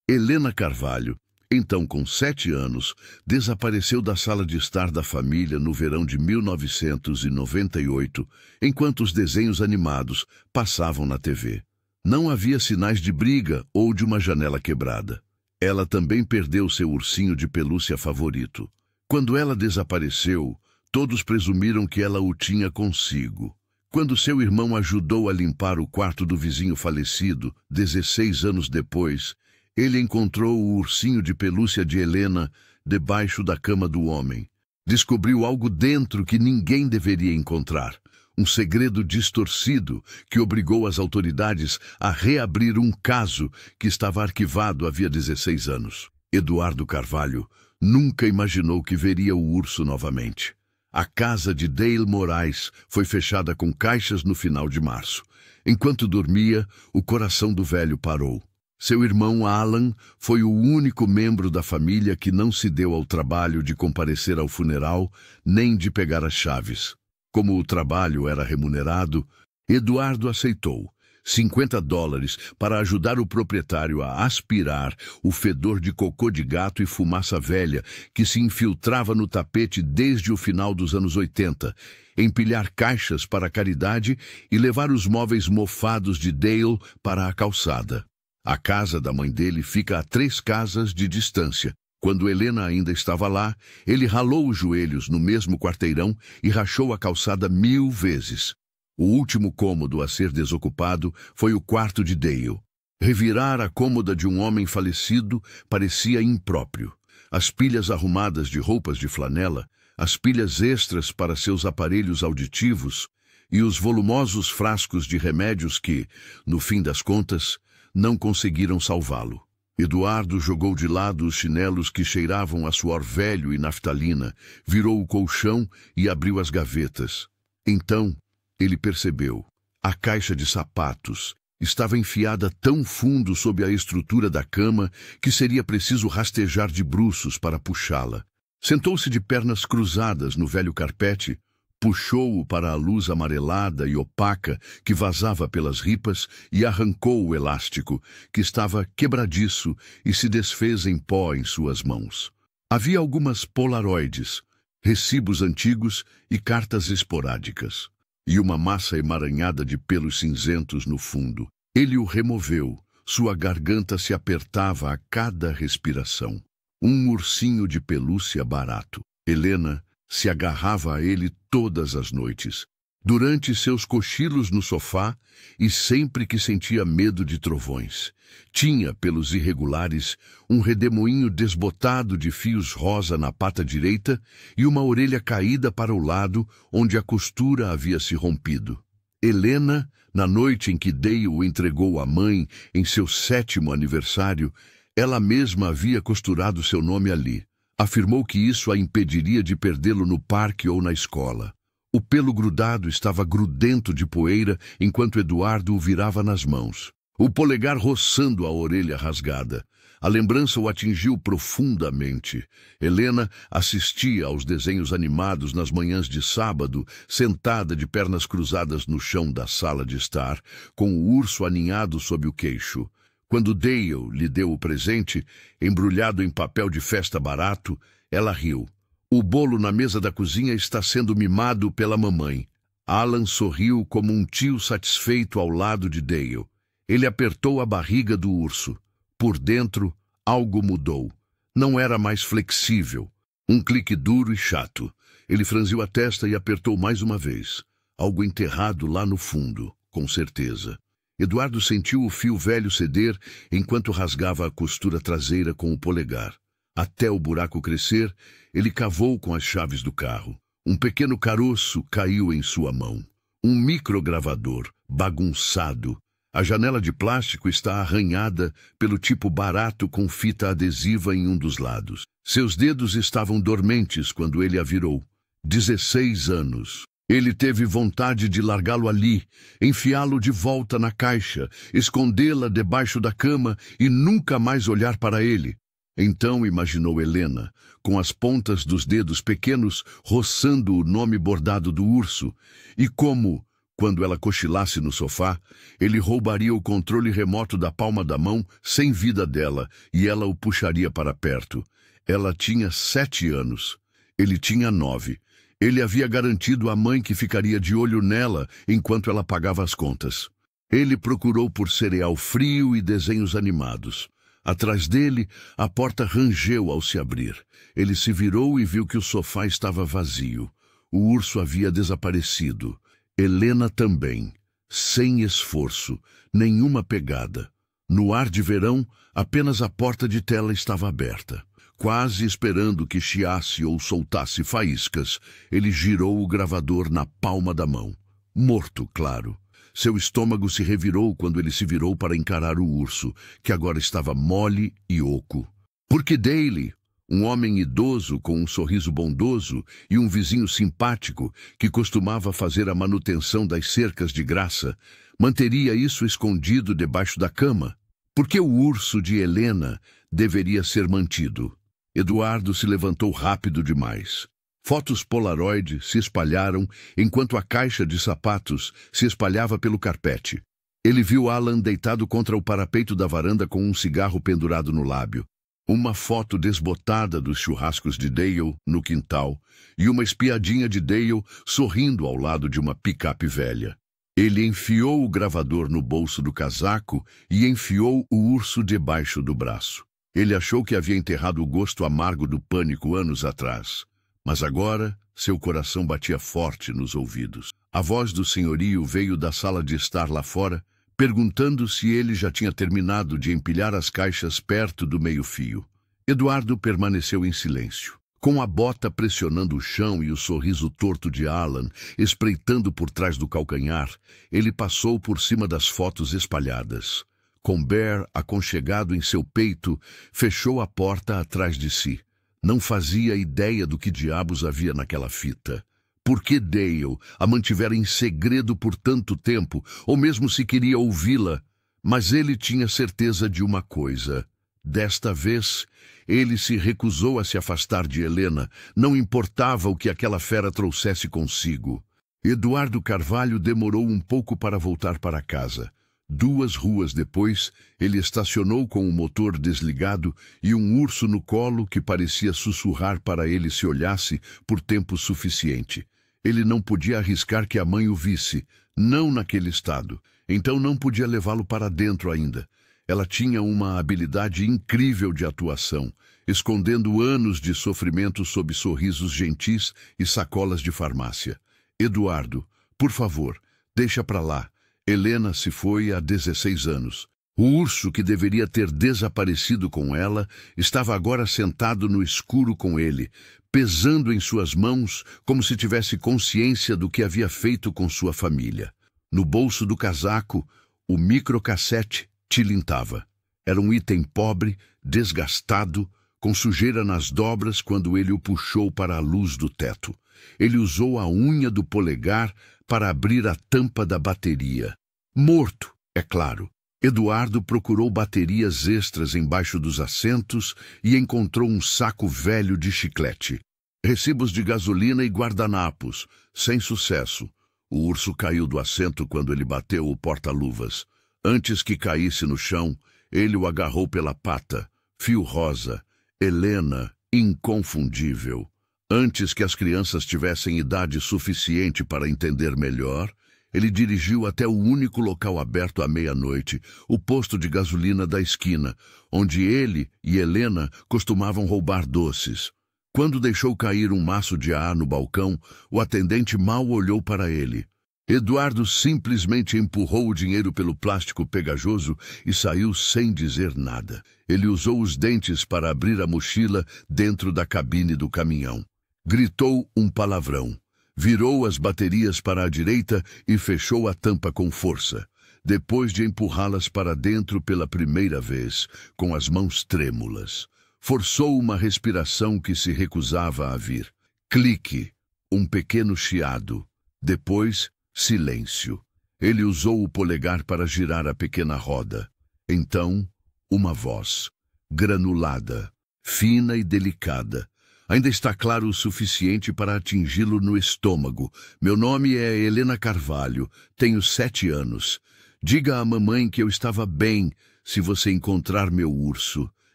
Helena Carvalho, então com 7 anos, desapareceu da sala de estar da família no verão de 1998, enquanto os desenhos animados passavam na TV. Não havia sinais de briga ou de uma janela quebrada. Ela também perdeu seu ursinho de pelúcia favorito. Quando ela desapareceu, todos presumiram que ela o tinha consigo. Quando seu irmão ajudou a limpar o quarto do vizinho falecido, 16 anos depois, ele encontrou o ursinho de pelúcia de Helena debaixo da cama do homem. Descobriu algo dentro que ninguém deveria encontrar. Um segredo distorcido que obrigou as autoridades a reabrir um caso que estava arquivado havia 16 anos. Eduardo Carvalho nunca imaginou que veria o urso novamente. A casa de Dale Moraes foi fechada com caixas no final de março. Enquanto dormia, o coração do velho parou. Seu irmão Alan foi o único membro da família que não se deu ao trabalho de comparecer ao funeral nem de pegar as chaves. Como o trabalho era remunerado, Eduardo aceitou $50 para ajudar o proprietário a aspirar o fedor de cocô de gato e fumaça velha que se infiltrava no tapete desde o final dos anos 80, empilhar caixas para a caridade e levar os móveis mofados de Dale para a calçada. A casa da mãe dele fica a 3 casas de distância. Quando Helena ainda estava lá, ele ralou os joelhos no mesmo quarteirão e rachou a calçada 1000 vezes. O último cômodo a ser desocupado foi o quarto de Dale. Revirar a cômoda de um homem falecido parecia impróprio. As pilhas arrumadas de roupas de flanela, as pilhas extras para seus aparelhos auditivos e os volumosos frascos de remédios que, no fim das contas, não conseguiram salvá-lo. Eduardo jogou de lado os chinelos que cheiravam a suor velho e naftalina, virou o colchão e abriu as gavetas. Então, ele percebeu. A caixa de sapatos estava enfiada tão fundo sob a estrutura da cama que seria preciso rastejar de bruços para puxá-la. Sentou-se de pernas cruzadas no velho carpete, puxou-o para a luz amarelada e opaca que vazava pelas ripas e arrancou o elástico, que estava quebradiço e se desfez em pó em suas mãos. Havia algumas polaroides, recibos antigos e cartas esporádicas, e uma massa emaranhada de pelos cinzentos no fundo. Ele o removeu, sua garganta se apertava a cada respiração. Um ursinho de pelúcia barato. Helena se agarrava a ele todas as noites, durante seus cochilos no sofá e sempre que sentia medo de trovões. Tinha, pelos irregulares, um redemoinho desbotado de fios rosa na pata direita e uma orelha caída para o lado onde a costura havia se rompido. Helena, na noite em que Dale o entregou à mãe em seu 7º aniversário, ela mesma havia costurado seu nome ali. Afirmou que isso a impediria de perdê-lo no parque ou na escola. O pelo grudado estava grudento de poeira enquanto Eduardo o virava nas mãos, o polegar roçando a orelha rasgada. A lembrança o atingiu profundamente. Helena assistia aos desenhos animados nas manhãs de sábado, sentada de pernas cruzadas no chão da sala de estar, com o urso aninhado sob o queixo. Quando Dale lhe deu o presente, embrulhado em papel de festa barato, ela riu. O bolo na mesa da cozinha está sendo mimado pela mamãe. Alan sorriu como um tio satisfeito ao lado de Dale. Ele apertou a barriga do urso. Por dentro, algo mudou. Não era mais flexível. Um clique duro e chato. Ele franziu a testa e apertou mais uma vez. Algo enterrado lá no fundo, com certeza. Eduardo sentiu o fio velho ceder enquanto rasgava a costura traseira com o polegar. Até o buraco crescer, ele cavou com as chaves do carro. Um pequeno caroço caiu em sua mão. Um microgravador, bagunçado. A janela de plástico está arranhada pelo tipo barato com fita adesiva em um dos lados. Seus dedos estavam dormentes quando ele a virou. 16 anos. Ele teve vontade de largá-lo ali, enfiá-lo de volta na caixa, escondê-la debaixo da cama e nunca mais olhar para ele. Então imaginou Helena, com as pontas dos dedos pequenos roçando o nome bordado do urso, e como, Quando ela cochilasse no sofá, ele roubaria o controle remoto da palma da mão sem vida dela e ela o puxaria para perto. Ela tinha 7 anos. Ele tinha 9. Ele havia garantido à mãe que ficaria de olho nela enquanto ela pagava as contas. Ele procurou por cereal frio e desenhos animados. Atrás dele, a porta rangeu ao se abrir. Ele se virou e viu que o sofá estava vazio. O urso havia desaparecido. Helena também. Sem esforço, nenhuma pegada. No ar de verão, apenas a porta de tela estava aberta. Quase esperando que chiasse ou soltasse faíscas, ele girou o gravador na palma da mão. Morto, claro. Seu estômago se revirou quando ele se virou para encarar o urso, que agora estava mole e oco. Porque Daley, um homem idoso com um sorriso bondoso e um vizinho simpático que costumava fazer a manutenção das cercas de graça, manteria isso escondido debaixo da cama? Porque o urso de Helena deveria ser mantido? Eduardo se levantou rápido demais. Fotos Polaroid se espalharam enquanto a caixa de sapatos se espalhava pelo carpete. Ele viu Alan deitado contra o parapeito da varanda com um cigarro pendurado no lábio. Uma foto desbotada dos churrascos de Dale no quintal e uma espiadinha de Dale sorrindo ao lado de uma picape velha. Ele enfiou o gravador no bolso do casaco e enfiou o urso debaixo do braço. Ele achou que havia enterrado o gosto amargo do pânico anos atrás. Mas agora, seu coração batia forte nos ouvidos. A voz do senhorio veio da sala de estar lá fora, perguntando se ele já tinha terminado de empilhar as caixas perto do meio-fio. Eduardo permaneceu em silêncio, com a bota pressionando o chão e o sorriso torto de Alan espreitando por trás do calcanhar. Ele passou por cima das fotos espalhadas. Com Bear aconchegado em seu peito, fechou a porta atrás de si. Não fazia ideia do que diabos havia naquela fita. Por que Dale a mantivera em segredo por tanto tempo, ou mesmo se queria ouvi-la? Mas ele tinha certeza de uma coisa. Desta vez, ele se recusou a se afastar de Helena, não importava o que aquela fera trouxesse consigo. Eduardo Carvalho demorou um pouco para voltar para casa. 2 ruas depois, ele estacionou com o motor desligado e um urso no colo que parecia sussurrar para ele se olhasse por tempo suficiente. Ele não podia arriscar que a mãe o visse, não naquele estado. Então não podia levá-lo para dentro ainda. Ela tinha uma habilidade incrível de atuação, escondendo anos de sofrimento sob sorrisos gentis e sacolas de farmácia. Eduardo, por favor, deixa para lá. Helena se foi há 16 anos. O urso que deveria ter desaparecido com ela estava agora sentado no escuro com ele, pesando em suas mãos como se tivesse consciência do que havia feito com sua família. No bolso do casaco, o microcassete tilintava. Era um item pobre, desgastado, com sujeira nas dobras quando ele o puxou para a luz do teto. Ele usou a unha do polegar para abrir a tampa da bateria. Morto, é claro. Eduardo procurou baterias extras embaixo dos assentos e encontrou um saco velho de chiclete. Recibos de gasolina e guardanapos. Sem sucesso. O urso caiu do assento quando ele bateu o porta-luvas. Antes que caísse no chão, ele o agarrou pela pata. Fio rosa. Helena, inconfundível. Antes que as crianças tivessem idade suficiente para entender melhor, ele dirigiu até o único local aberto à meia-noite, o posto de gasolina da esquina, onde ele e Helena costumavam roubar doces. Quando deixou cair um maço de ar no balcão, o atendente mal olhou para ele. Eduardo simplesmente empurrou o dinheiro pelo plástico pegajoso e saiu sem dizer nada. Ele usou os dentes para abrir a mochila dentro da cabine do caminhão. Gritou um palavrão. Virou as baterias para a direita e fechou a tampa com força. Depois de empurrá-las para dentro pela primeira vez, com as mãos trêmulas, forçou uma respiração que se recusava a vir. Clique. Um pequeno chiado. Depois, silêncio. Ele usou o polegar para girar a pequena roda. Então, uma voz, granulada, fina e delicada, Ainda está claro o suficiente para atingi-lo no estômago. Meu nome é Helena Carvalho. Tenho 7 anos. Diga à mamãe que eu estava bem se você encontrar meu urso.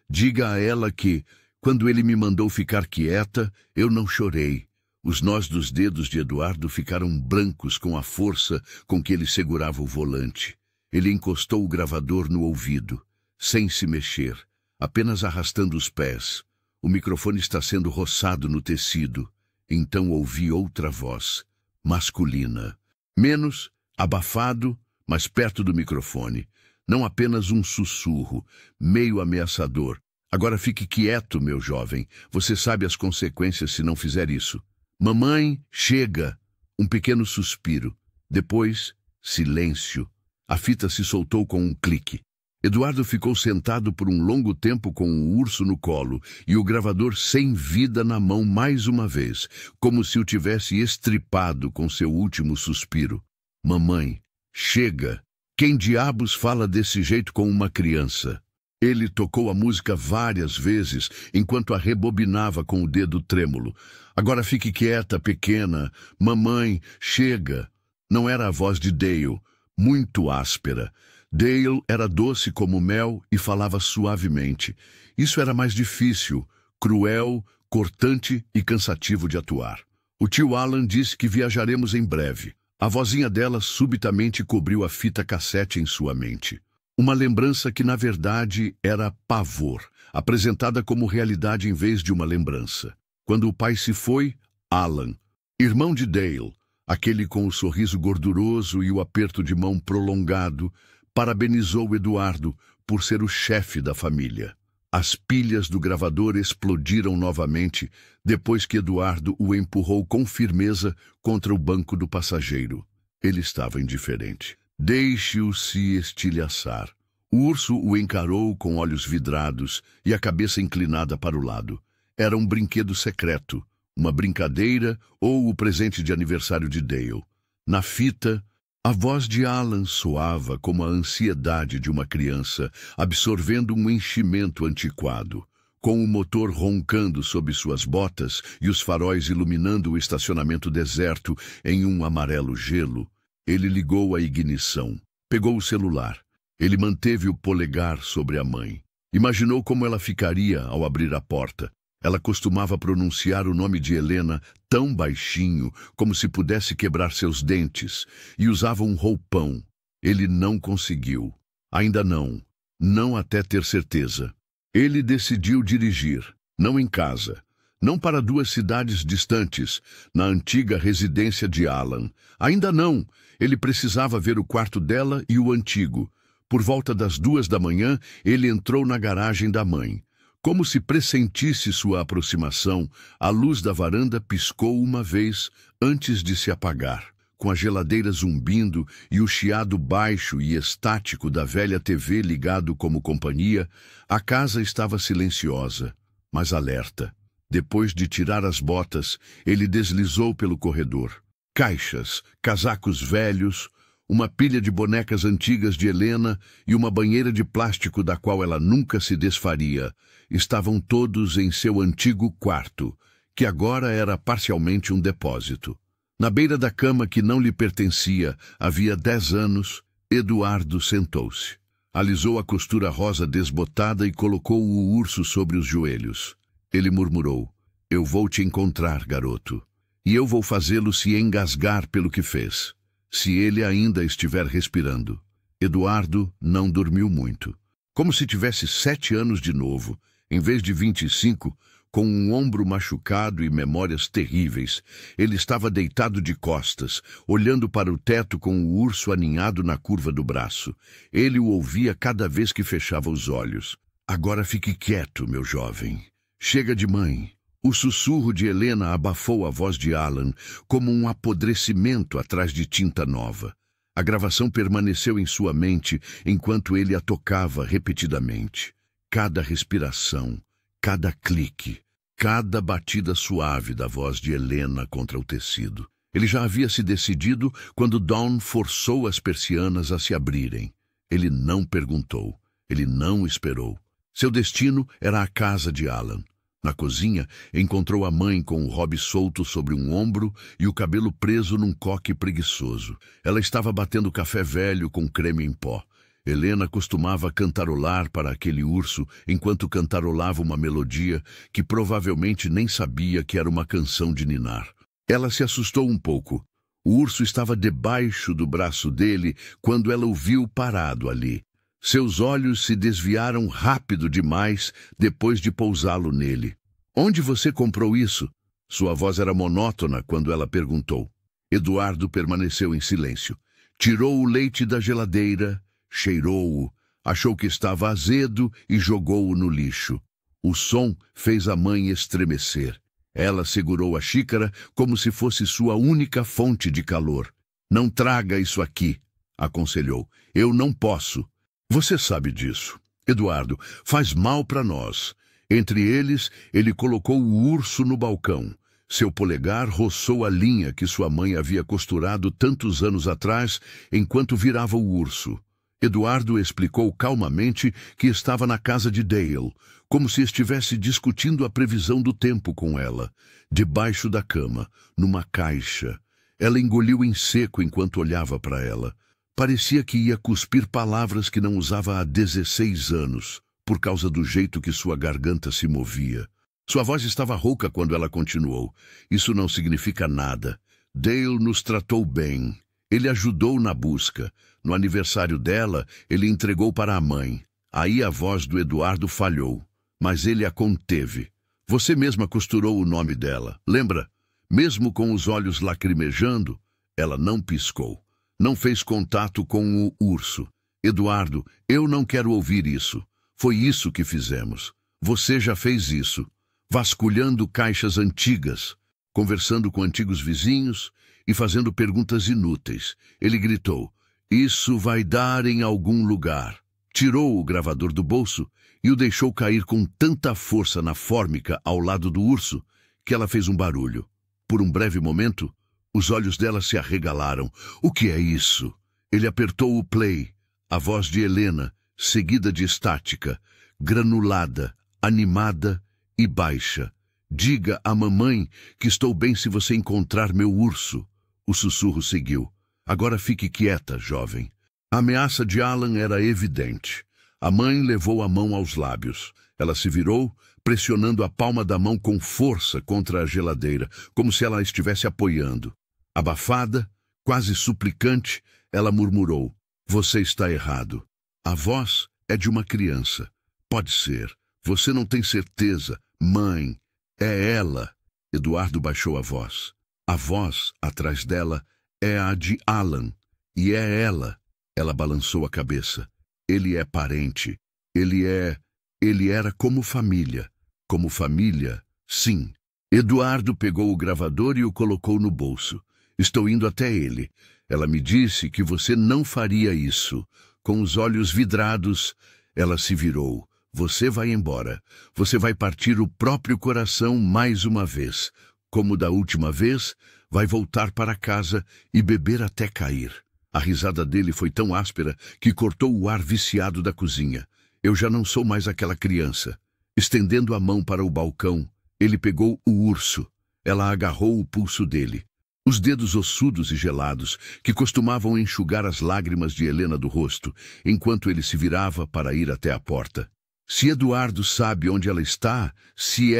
Diga a ela que, quando ele me mandou ficar quieta, eu não chorei. Os nós dos dedos de Eduardo ficaram brancos com a força com que ele segurava o volante. Ele encostou o gravador no ouvido, sem se mexer, apenas arrastando os pés. O microfone está sendo roçado no tecido. Então ouvi outra voz, masculina. Menos, abafado, mas perto do microfone. Não apenas um sussurro, meio ameaçador. Agora fique quieto, meu jovem. Você sabe as consequências se não fizer isso. Mamãe, chega! Um pequeno suspiro. Depois, silêncio. A fita se soltou com um clique. Eduardo ficou sentado por um longo tempo com o urso no colo e o gravador sem vida na mão mais uma vez, como se o tivesse estripado com seu último suspiro. Mamãe, chega! Quem diabos fala desse jeito com uma criança? Ele tocou a música várias vezes enquanto a rebobinava com o dedo trêmulo. Agora fique quieta, pequena. Mamãe, chega! Não era a voz de Dale, muito áspera. Dale era doce como mel e falava suavemente. Isso era mais difícil, cruel, cortante e cansativo de atuar. O tio Alan disse que viajaremos em breve. A vozinha dela subitamente cobriu a fita cassete em sua mente. Uma lembrança que, na verdade, era pavor, apresentada como realidade em vez de uma lembrança. Quando o pai se foi, Alan, irmão de Dale, aquele com o sorriso gorduroso e o aperto de mão prolongado, parabenizou Eduardo por ser o chefe da família. As pilhas do gravador explodiram novamente depois que Eduardo o empurrou com firmeza contra o banco do passageiro. Ele estava indiferente. Deixe-o se estilhaçar. O urso o encarou com olhos vidrados e a cabeça inclinada para o lado. Era um brinquedo secreto, uma brincadeira ou o presente de aniversário de Dale. Na fita, a voz de Alan soava como a ansiedade de uma criança, absorvendo um enchimento antiquado. Com o motor roncando sob suas botas e os faróis iluminando o estacionamento deserto em um amarelo gelo, ele ligou a ignição. Pegou o celular. Ele manteve o polegar sobre a mãe. Imaginou como ela ficaria ao abrir a porta. Ela costumava pronunciar o nome de Helena tão baixinho como se pudesse quebrar seus dentes, e usava um roupão. Ele não conseguiu. Ainda não. Não até ter certeza. Ele decidiu dirigir, não em casa. Não para 2 cidades distantes, na antiga residência de Alan. Ainda não. Ele precisava ver o quarto dela e o antigo. Por volta das 2 da manhã, ele entrou na garagem da mãe. Como se pressentisse sua aproximação, a luz da varanda piscou uma vez antes de se apagar. Com a geladeira zumbindo e o chiado baixo e estático da velha TV ligado como companhia, a casa estava silenciosa, mas alerta. Depois de tirar as botas, ele deslizou pelo corredor. Caixas, casacos velhos, uma pilha de bonecas antigas de Helena e uma banheira de plástico da qual ela nunca se desfaria, estavam todos em seu antigo quarto, que agora era parcialmente um depósito. Na beira da cama que não lhe pertencia, havia 10 anos, Eduardo sentou-se. Alisou a costura rosa desbotada e colocou o urso sobre os joelhos. Ele murmurou: "Eu vou te encontrar, garoto. E eu vou fazê-lo se engasgar pelo que fez, se ele ainda estiver respirando." Eduardo não dormiu muito. Como se tivesse 7 anos de novo, em vez de 25, com um ombro machucado e memórias terríveis. Ele estava deitado de costas, olhando para o teto com o urso aninhado na curva do braço. Ele o ouvia cada vez que fechava os olhos. "Agora fique quieto, meu jovem. Chega de mãe." O sussurro de Helena abafou a voz de Alan, como um apodrecimento atrás de tinta nova. A gravação permaneceu em sua mente enquanto ele a tocava repetidamente. Cada respiração, cada clique, cada batida suave da voz de Helena contra o tecido. Ele já havia se decidido quando Dawn forçou as persianas a se abrirem. Ele não perguntou, ele não esperou. Seu destino era a casa de Alan. Na cozinha, encontrou a mãe com o hobby solto sobre um ombro e o cabelo preso num coque preguiçoso. Ela estava batendo café velho com creme em pó. Helena costumava cantarolar para aquele urso enquanto cantarolava uma melodia que provavelmente nem sabia que era uma canção de ninar. Ela se assustou um pouco. O urso estava debaixo do braço dele quando ela o viu parado ali. Seus olhos se desviaram rápido demais depois de pousá-lo nele. "Onde você comprou isso?" Sua voz era monótona quando ela perguntou. Eduardo permaneceu em silêncio. Tirou o leite da geladeira, cheirou-o, achou que estava azedo e jogou-o no lixo. O som fez a mãe estremecer. Ela segurou a xícara como se fosse sua única fonte de calor. "Não traga isso aqui", aconselhou. "Eu não posso." "Você sabe disso. Eduardo, faz mal para nós." Entre eles, ele colocou o urso no balcão. Seu polegar roçou a linha que sua mãe havia costurado tantos anos atrás enquanto virava o urso. Eduardo explicou calmamente que estava na casa de Dale, como se estivesse discutindo a previsão do tempo com ela, debaixo da cama, numa caixa. Ela engoliu em seco enquanto olhava para ela. Parecia que ia cuspir palavras que não usava há 16 anos, por causa do jeito que sua garganta se movia. Sua voz estava rouca quando ela continuou. "Isso não significa nada. Dale nos tratou bem. Ele ajudou na busca. No aniversário dela, ele entregou para a mãe." Aí a voz do Eduardo falhou, mas ele a conteve. "Você mesma costurou o nome dela, lembra? Mesmo com os olhos lacrimejando." Ela não piscou. Não fez contato com o urso. "Eduardo, eu não quero ouvir isso. Foi isso que fizemos. Você já fez isso. Vasculhando caixas antigas, conversando com antigos vizinhos e fazendo perguntas inúteis." Ele gritou. "Isso vai dar em algum lugar." Tirou o gravador do bolso e o deixou cair com tanta força na fórmica ao lado do urso que ela fez um barulho. Por um breve momento, os olhos dela se arregalaram. "O que é isso?" Ele apertou o play. A voz de Helena, seguida de estática, granulada, animada e baixa. "Diga à mamãe que estou bem se você encontrar meu urso." O sussurro seguiu. "Agora fique quieta, jovem." A ameaça de Alan era evidente. A mãe levou a mão aos lábios. Ela se virou, pressionando a palma da mão com força contra a geladeira, como se ela estivesse apoiando. Abafada, quase suplicante, ela murmurou. "Você está errado. A voz é de uma criança. Pode ser. Você não tem certeza. Mãe, é ela." Eduardo baixou a voz. A voz, atrás dela, é a de Alan. E é ela. Ela balançou a cabeça. "Ele é parente. Ele era como família." "Como família, sim." Eduardo pegou o gravador e o colocou no bolso. "Estou indo até ele. Ela me disse que você não faria isso." Com os olhos vidrados, ela se virou. "Você vai embora. Você vai partir o próprio coração mais uma vez. Como da última vez, vai voltar para casa e beber até cair." A risada dele foi tão áspera que cortou o ar viciado da cozinha. "Eu já não sou mais aquela criança." Estendendo a mão para o balcão, ele pegou o urso. Ela agarrou o pulso dele. Os dedos ossudos e gelados, que costumavam enxugar as lágrimas de Helena do rosto, enquanto ele se virava para ir até a porta. Se Eduardo sabe onde ela está, se...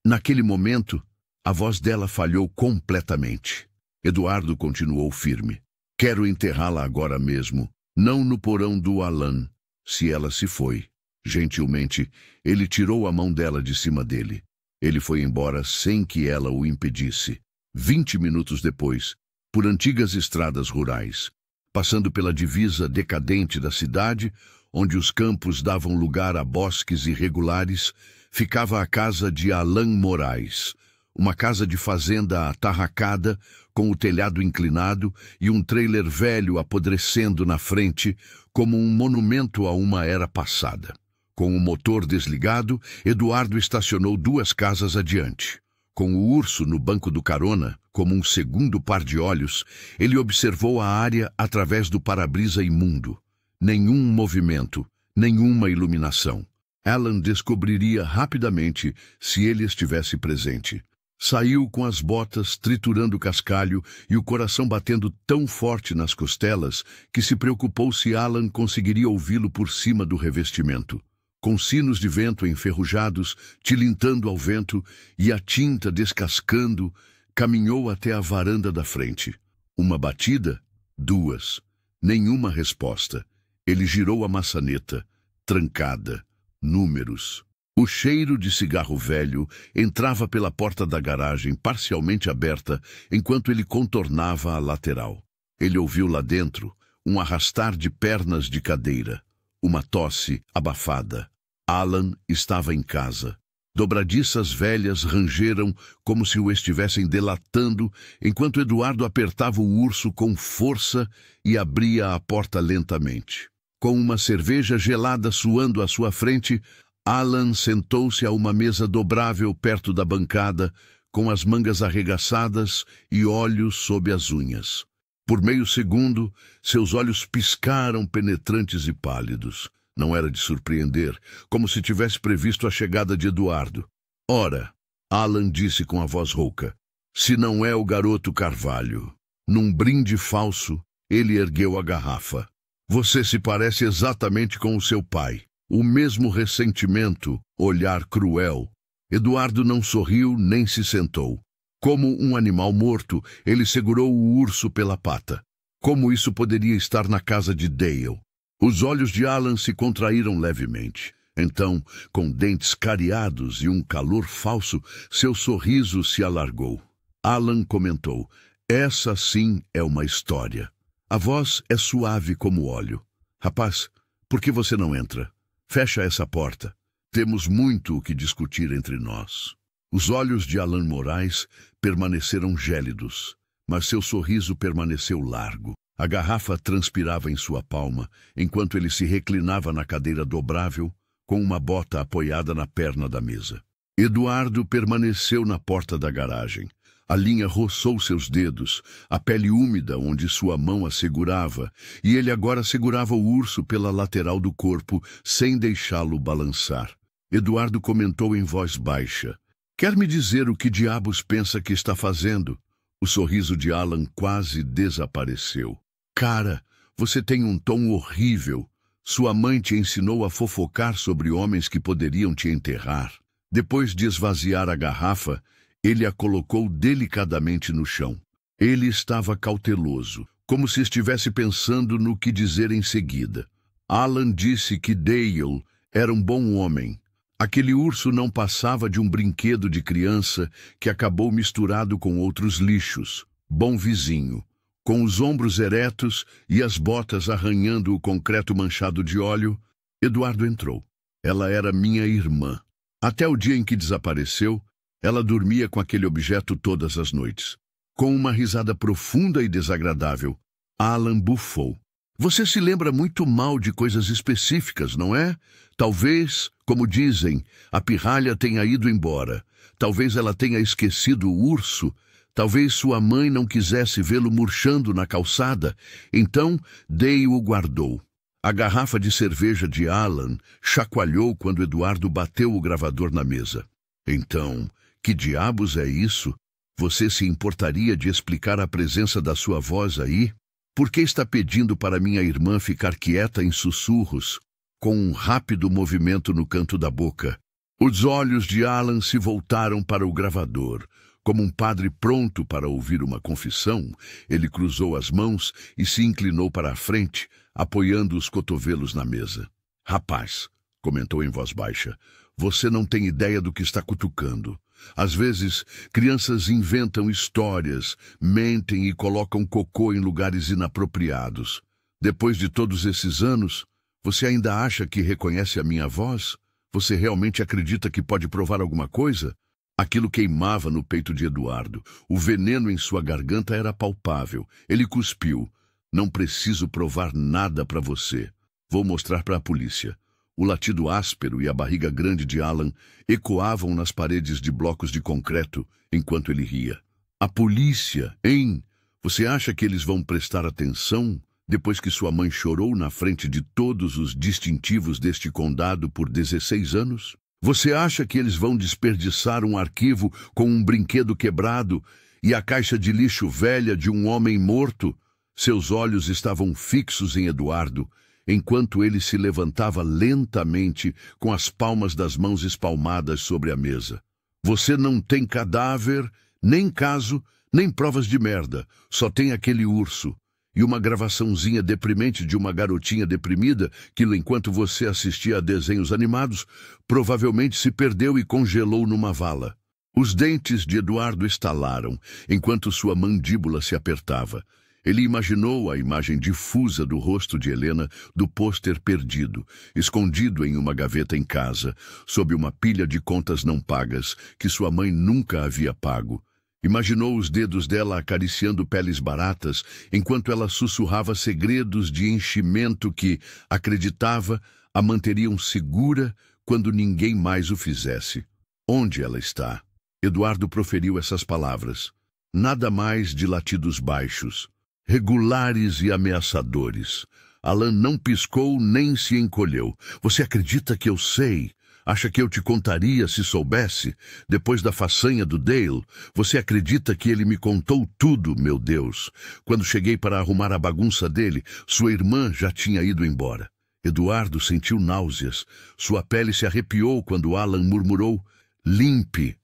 Naquele momento, a voz dela falhou completamente. Eduardo continuou firme. "Quero enterrá-la agora mesmo, não no porão do Alan." Se ela se foi, gentilmente, ele tirou a mão dela de cima dele. Ele foi embora sem que ela o impedisse. 20 minutos depois, por antigas estradas rurais, passando pela divisa decadente da cidade, onde os campos davam lugar a bosques irregulares, ficava a casa de Alan Moraes, uma casa de fazenda atarracada, com o telhado inclinado e um trailer velho apodrecendo na frente, como um monumento a uma era passada. Com o motor desligado, Eduardo estacionou 2 casas adiante. Com o urso no banco do carona, como um segundo par de olhos, ele observou a área através do para-brisa imundo. Nenhum movimento, nenhuma iluminação. Alan descobriria rapidamente se ele estivesse presente. Saiu com as botas triturando o cascalho e o coração batendo tão forte nas costelas que se preocupou se Alan conseguiria ouvi-lo por cima do revestimento. Com sinos de vento enferrujados, tilintando ao vento e a tinta descascando, caminhou até a varanda da frente. Uma batida? 2. Nenhuma resposta. Ele girou a maçaneta. Trancada. Números. O cheiro de cigarro velho entrava pela porta da garagem, parcialmente aberta, enquanto ele contornava a lateral. Ele ouviu lá dentro um arrastar de pernas de cadeira, uma tosse abafada. Alan estava em casa. Dobradiças velhas rangeram como se o estivessem delatando, enquanto Eduardo apertava o urso com força e abria a porta lentamente. Com uma cerveja gelada suando à sua frente, Alan sentou-se a uma mesa dobrável perto da bancada, com as mangas arregaçadas e olhos sob as unhas. Por meio segundo, seus olhos piscaram penetrantes e pálidos. Não era de surpreender, como se tivesse previsto a chegada de Eduardo. Ora, Alan disse com a voz rouca, se não é o garoto Carvalho. Num brinde falso, ele ergueu a garrafa. Você se parece exatamente com o seu pai. O mesmo ressentimento, olhar cruel. Eduardo não sorriu nem se sentou. Como um animal morto, ele segurou o urso pela pata. Como isso poderia estar na casa de Dale? Os olhos de Alan se contraíram levemente. Então, com dentes cariados e um calor falso, seu sorriso se alargou. Alan comentou, essa sim é uma história. A voz é suave como óleo. Rapaz, por que você não entra? Fecha essa porta. Temos muito o que discutir entre nós. Os olhos de Alan Moraes permaneceram gélidos, mas seu sorriso permaneceu largo. A garrafa transpirava em sua palma, enquanto ele se reclinava na cadeira dobrável, com uma bota apoiada na perna da mesa. Eduardo permaneceu na porta da garagem. A linha roçou seus dedos, a pele úmida onde sua mão a segurava, e ele agora segurava o urso pela lateral do corpo, sem deixá-lo balançar. Eduardo comentou em voz baixa. Quer me dizer o que diabos pensa que está fazendo? O sorriso de Alan quase desapareceu. Cara, você tem um tom horrível. Sua mãe te ensinou a fofocar sobre homens que poderiam te enterrar. Depois de esvaziar a garrafa, ele a colocou delicadamente no chão. Ele estava cauteloso, como se estivesse pensando no que dizer em seguida. Alan disse que Dale era um bom homem. Aquele urso não passava de um brinquedo de criança que acabou misturado com outros lixos. Bom vizinho. Com os ombros eretos e as botas arranhando o concreto manchado de óleo, Eduardo entrou. Ela era minha irmã. Até o dia em que desapareceu, ela dormia com aquele objeto todas as noites. Com uma risada profunda e desagradável, Alan bufou. Você se lembra muito mal de coisas específicas, não é? Talvez, como dizem, a pirralha tenha ido embora. Talvez ela tenha esquecido o urso. Talvez sua mãe não quisesse vê-lo murchando na calçada. Então, Dale o guardou. A garrafa de cerveja de Alan chacoalhou quando Eduardo bateu o gravador na mesa. Então, que diabos é isso? Você se importaria de explicar a presença da sua voz aí? Por que está pedindo para minha irmã ficar quieta em sussurros, com um rápido movimento no canto da boca? Os olhos de Alan se voltaram para o gravador. Como um padre pronto para ouvir uma confissão, ele cruzou as mãos e se inclinou para a frente, apoiando os cotovelos na mesa. Rapaz, comentou em voz baixa, você não tem ideia do que está cutucando. Às vezes, crianças inventam histórias, mentem e colocam cocô em lugares inapropriados. Depois de todos esses anos, você ainda acha que reconhece a minha voz? Você realmente acredita que pode provar alguma coisa? Aquilo queimava no peito de Eduardo. O veneno em sua garganta era palpável. Ele cuspiu. Não preciso provar nada para você. Vou mostrar para a polícia. O latido áspero e a barriga grande de Alan ecoavam nas paredes de blocos de concreto enquanto ele ria. A polícia, hein? Você acha que eles vão prestar atenção? depois que sua mãe chorou na frente de todos os distintivos deste condado por 16 anos? Você acha que eles vão desperdiçar um arquivo com um brinquedo quebrado e a caixa de lixo velha de um homem morto? Seus olhos estavam fixos em Eduardo, enquanto ele se levantava lentamente com as palmas das mãos espalmadas sobre a mesa. Você não tem cadáver, nem caso, nem provas de merda. Só tem aquele urso. E uma gravaçãozinha deprimente de uma garotinha deprimida que, enquanto você assistia a desenhos animados, provavelmente se perdeu e congelou numa vala. Os dentes de Eduardo estalaram, enquanto sua mandíbula se apertava. Ele imaginou a imagem difusa do rosto de Helena do pôster perdido, escondido em uma gaveta em casa, sob uma pilha de contas não pagas que sua mãe nunca havia pago. Imaginou os dedos dela acariciando peles baratas, enquanto ela sussurrava segredos de enchimento que, acreditava, a manteriam segura quando ninguém mais o fizesse. Onde ela está? Eduardo proferiu essas palavras. Nada mais de latidos baixos, regulares e ameaçadores. Alan não piscou nem se encolheu. Você acredita que eu sei? Acha que eu te contaria se soubesse? Depois da façanha do Dale, você acredita que ele me contou tudo, meu Deus? Quando cheguei para arrumar a bagunça dele, sua irmã já tinha ido embora. Eduardo sentiu náuseas. Sua pele se arrepiou quando Alan murmurou, limpe.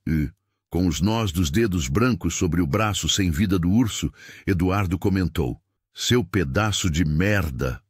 Com os nós dos dedos brancos sobre o braço sem vida do urso, Eduardo comentou, seu pedaço de merda.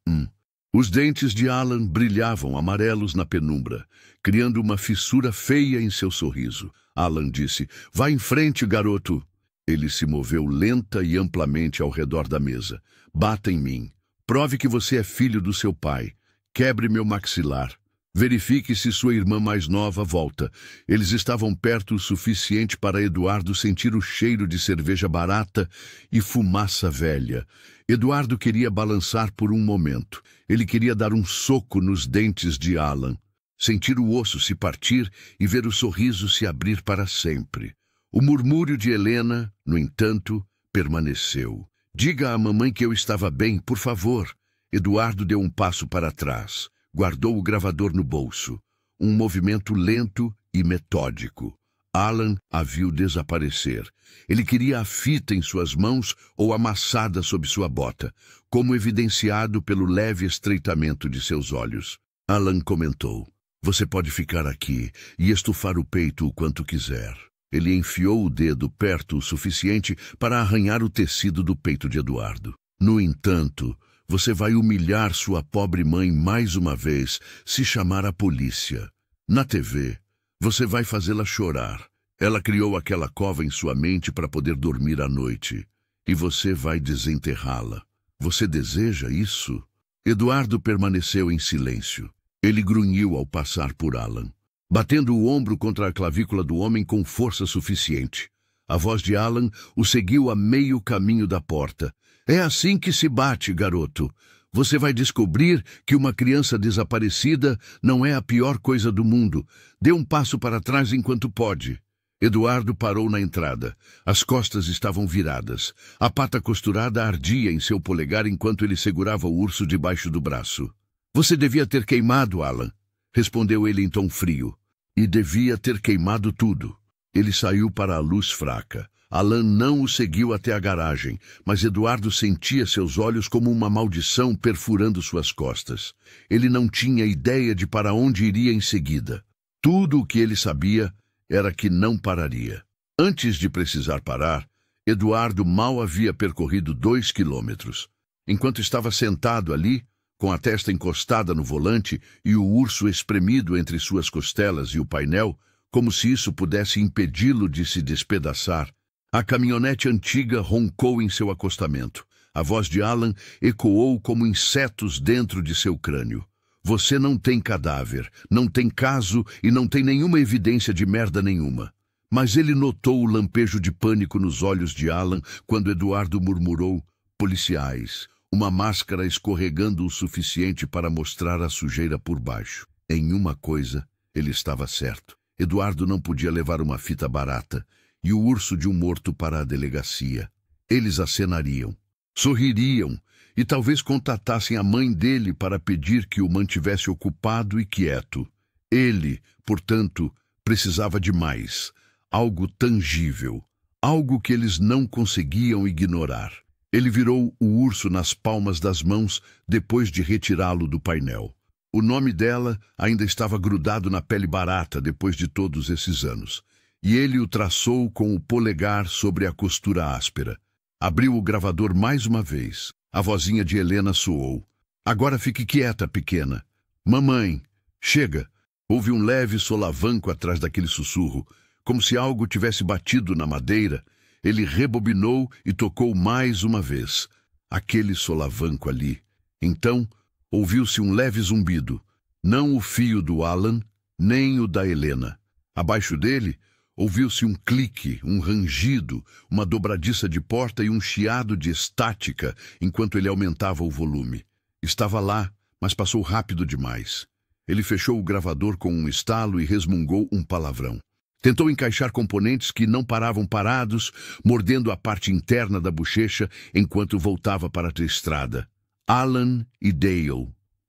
Os dentes de Alan brilhavam amarelos na penumbra, criando uma fissura feia em seu sorriso. Alan disse, vá em frente, garoto. Ele se moveu lenta e amplamente ao redor da mesa. Bata em mim. Prove que você é filho do seu pai. Quebre meu maxilar. Verifique se sua irmã mais nova volta. Eles estavam perto o suficiente para Eduardo sentir o cheiro de cerveja barata e fumaça velha. Eduardo queria balançar por um momento. Ele queria dar um soco nos dentes de Alan, sentir o osso se partir e ver o sorriso se abrir para sempre. O murmúrio de Helena, no entanto, permaneceu. Diga à mamãe que eu estava bem, por favor. Eduardo deu um passo para trás. Guardou o gravador no bolso. Um movimento lento e metódico. Alan a viu desaparecer. Ele queria a fita em suas mãos ou amassada sob sua bota, como evidenciado pelo leve estreitamento de seus olhos. Alan comentou, você pode ficar aqui e estufar o peito o quanto quiser. Ele enfiou o dedo perto o suficiente para arranhar o tecido do peito de Eduardo. No entanto, você vai humilhar sua pobre mãe mais uma vez se chamar a polícia. Na TV, você vai fazê-la chorar. Ela criou aquela cova em sua mente para poder dormir à noite. E você vai desenterrá-la. Você deseja isso? Eduardo permaneceu em silêncio. Ele grunhiu ao passar por Alan, batendo o ombro contra a clavícula do homem com força suficiente. A voz de Alan o seguiu a meio caminho da porta. É assim que se bate, garoto. Você vai descobrir que uma criança desaparecida não é a pior coisa do mundo. Dê um passo para trás enquanto pode. Eduardo parou na entrada. As costas estavam viradas. A pata costurada ardia em seu polegar enquanto ele segurava o urso debaixo do braço. Você devia ter queimado, Alan, respondeu ele em tom frio. E devia ter queimado tudo. Ele saiu para a luz fraca. Alan não o seguiu até a garagem, mas Eduardo sentia seus olhos como uma maldição perfurando suas costas. Ele não tinha ideia de para onde iria em seguida. Tudo o que ele sabia era que não pararia. Antes de precisar parar, Eduardo mal havia percorrido 2 quilômetros. Enquanto estava sentado ali, com a testa encostada no volante e o urso espremido entre suas costelas e o painel, como se isso pudesse impedi-lo de se despedaçar, a caminhonete antiga roncou em seu acostamento. A voz de Alan ecoou como insetos dentro de seu crânio. Você não tem cadáver, não tem caso e não tem nenhuma evidência de merda nenhuma. Mas ele notou o lampejo de pânico nos olhos de Alan quando Eduardo murmurou, policiais, uma máscara escorregando o suficiente para mostrar a sujeira por baixo. Em uma coisa, ele estava certo. Eduardo não podia levar uma fita barata e o urso de um morto para a delegacia. Eles acenariam. Sorririam e talvez contatassem a mãe dele para pedir que o mantivesse ocupado e quieto. Ele, portanto, precisava de mais, algo tangível, algo que eles não conseguiam ignorar. Ele virou o urso nas palmas das mãos depois de retirá-lo do painel. O nome dela ainda estava grudado na pele barata depois de todos esses anos, e ele o traçou com o polegar sobre a costura áspera. Abriu o gravador mais uma vez. A vozinha de Helena soou. Agora fique quieta, pequena. Mamãe, chega. Houve um leve solavanco atrás daquele sussurro, como se algo tivesse batido na madeira. Ele rebobinou e tocou mais uma vez. Aquele solavanco ali. Então, ouviu-se um leve zumbido. Não o fio do Alan, nem o da Helena. Abaixo dele, ouviu-se um clique, um rangido, uma dobradiça de porta e um chiado de estática enquanto ele aumentava o volume. Estava lá, mas passou rápido demais. Ele fechou o gravador com um estalo e resmungou um palavrão. Tentou encaixar componentes que não paravam parados, mordendo a parte interna da bochecha enquanto voltava para a estrada. Alan e Dale,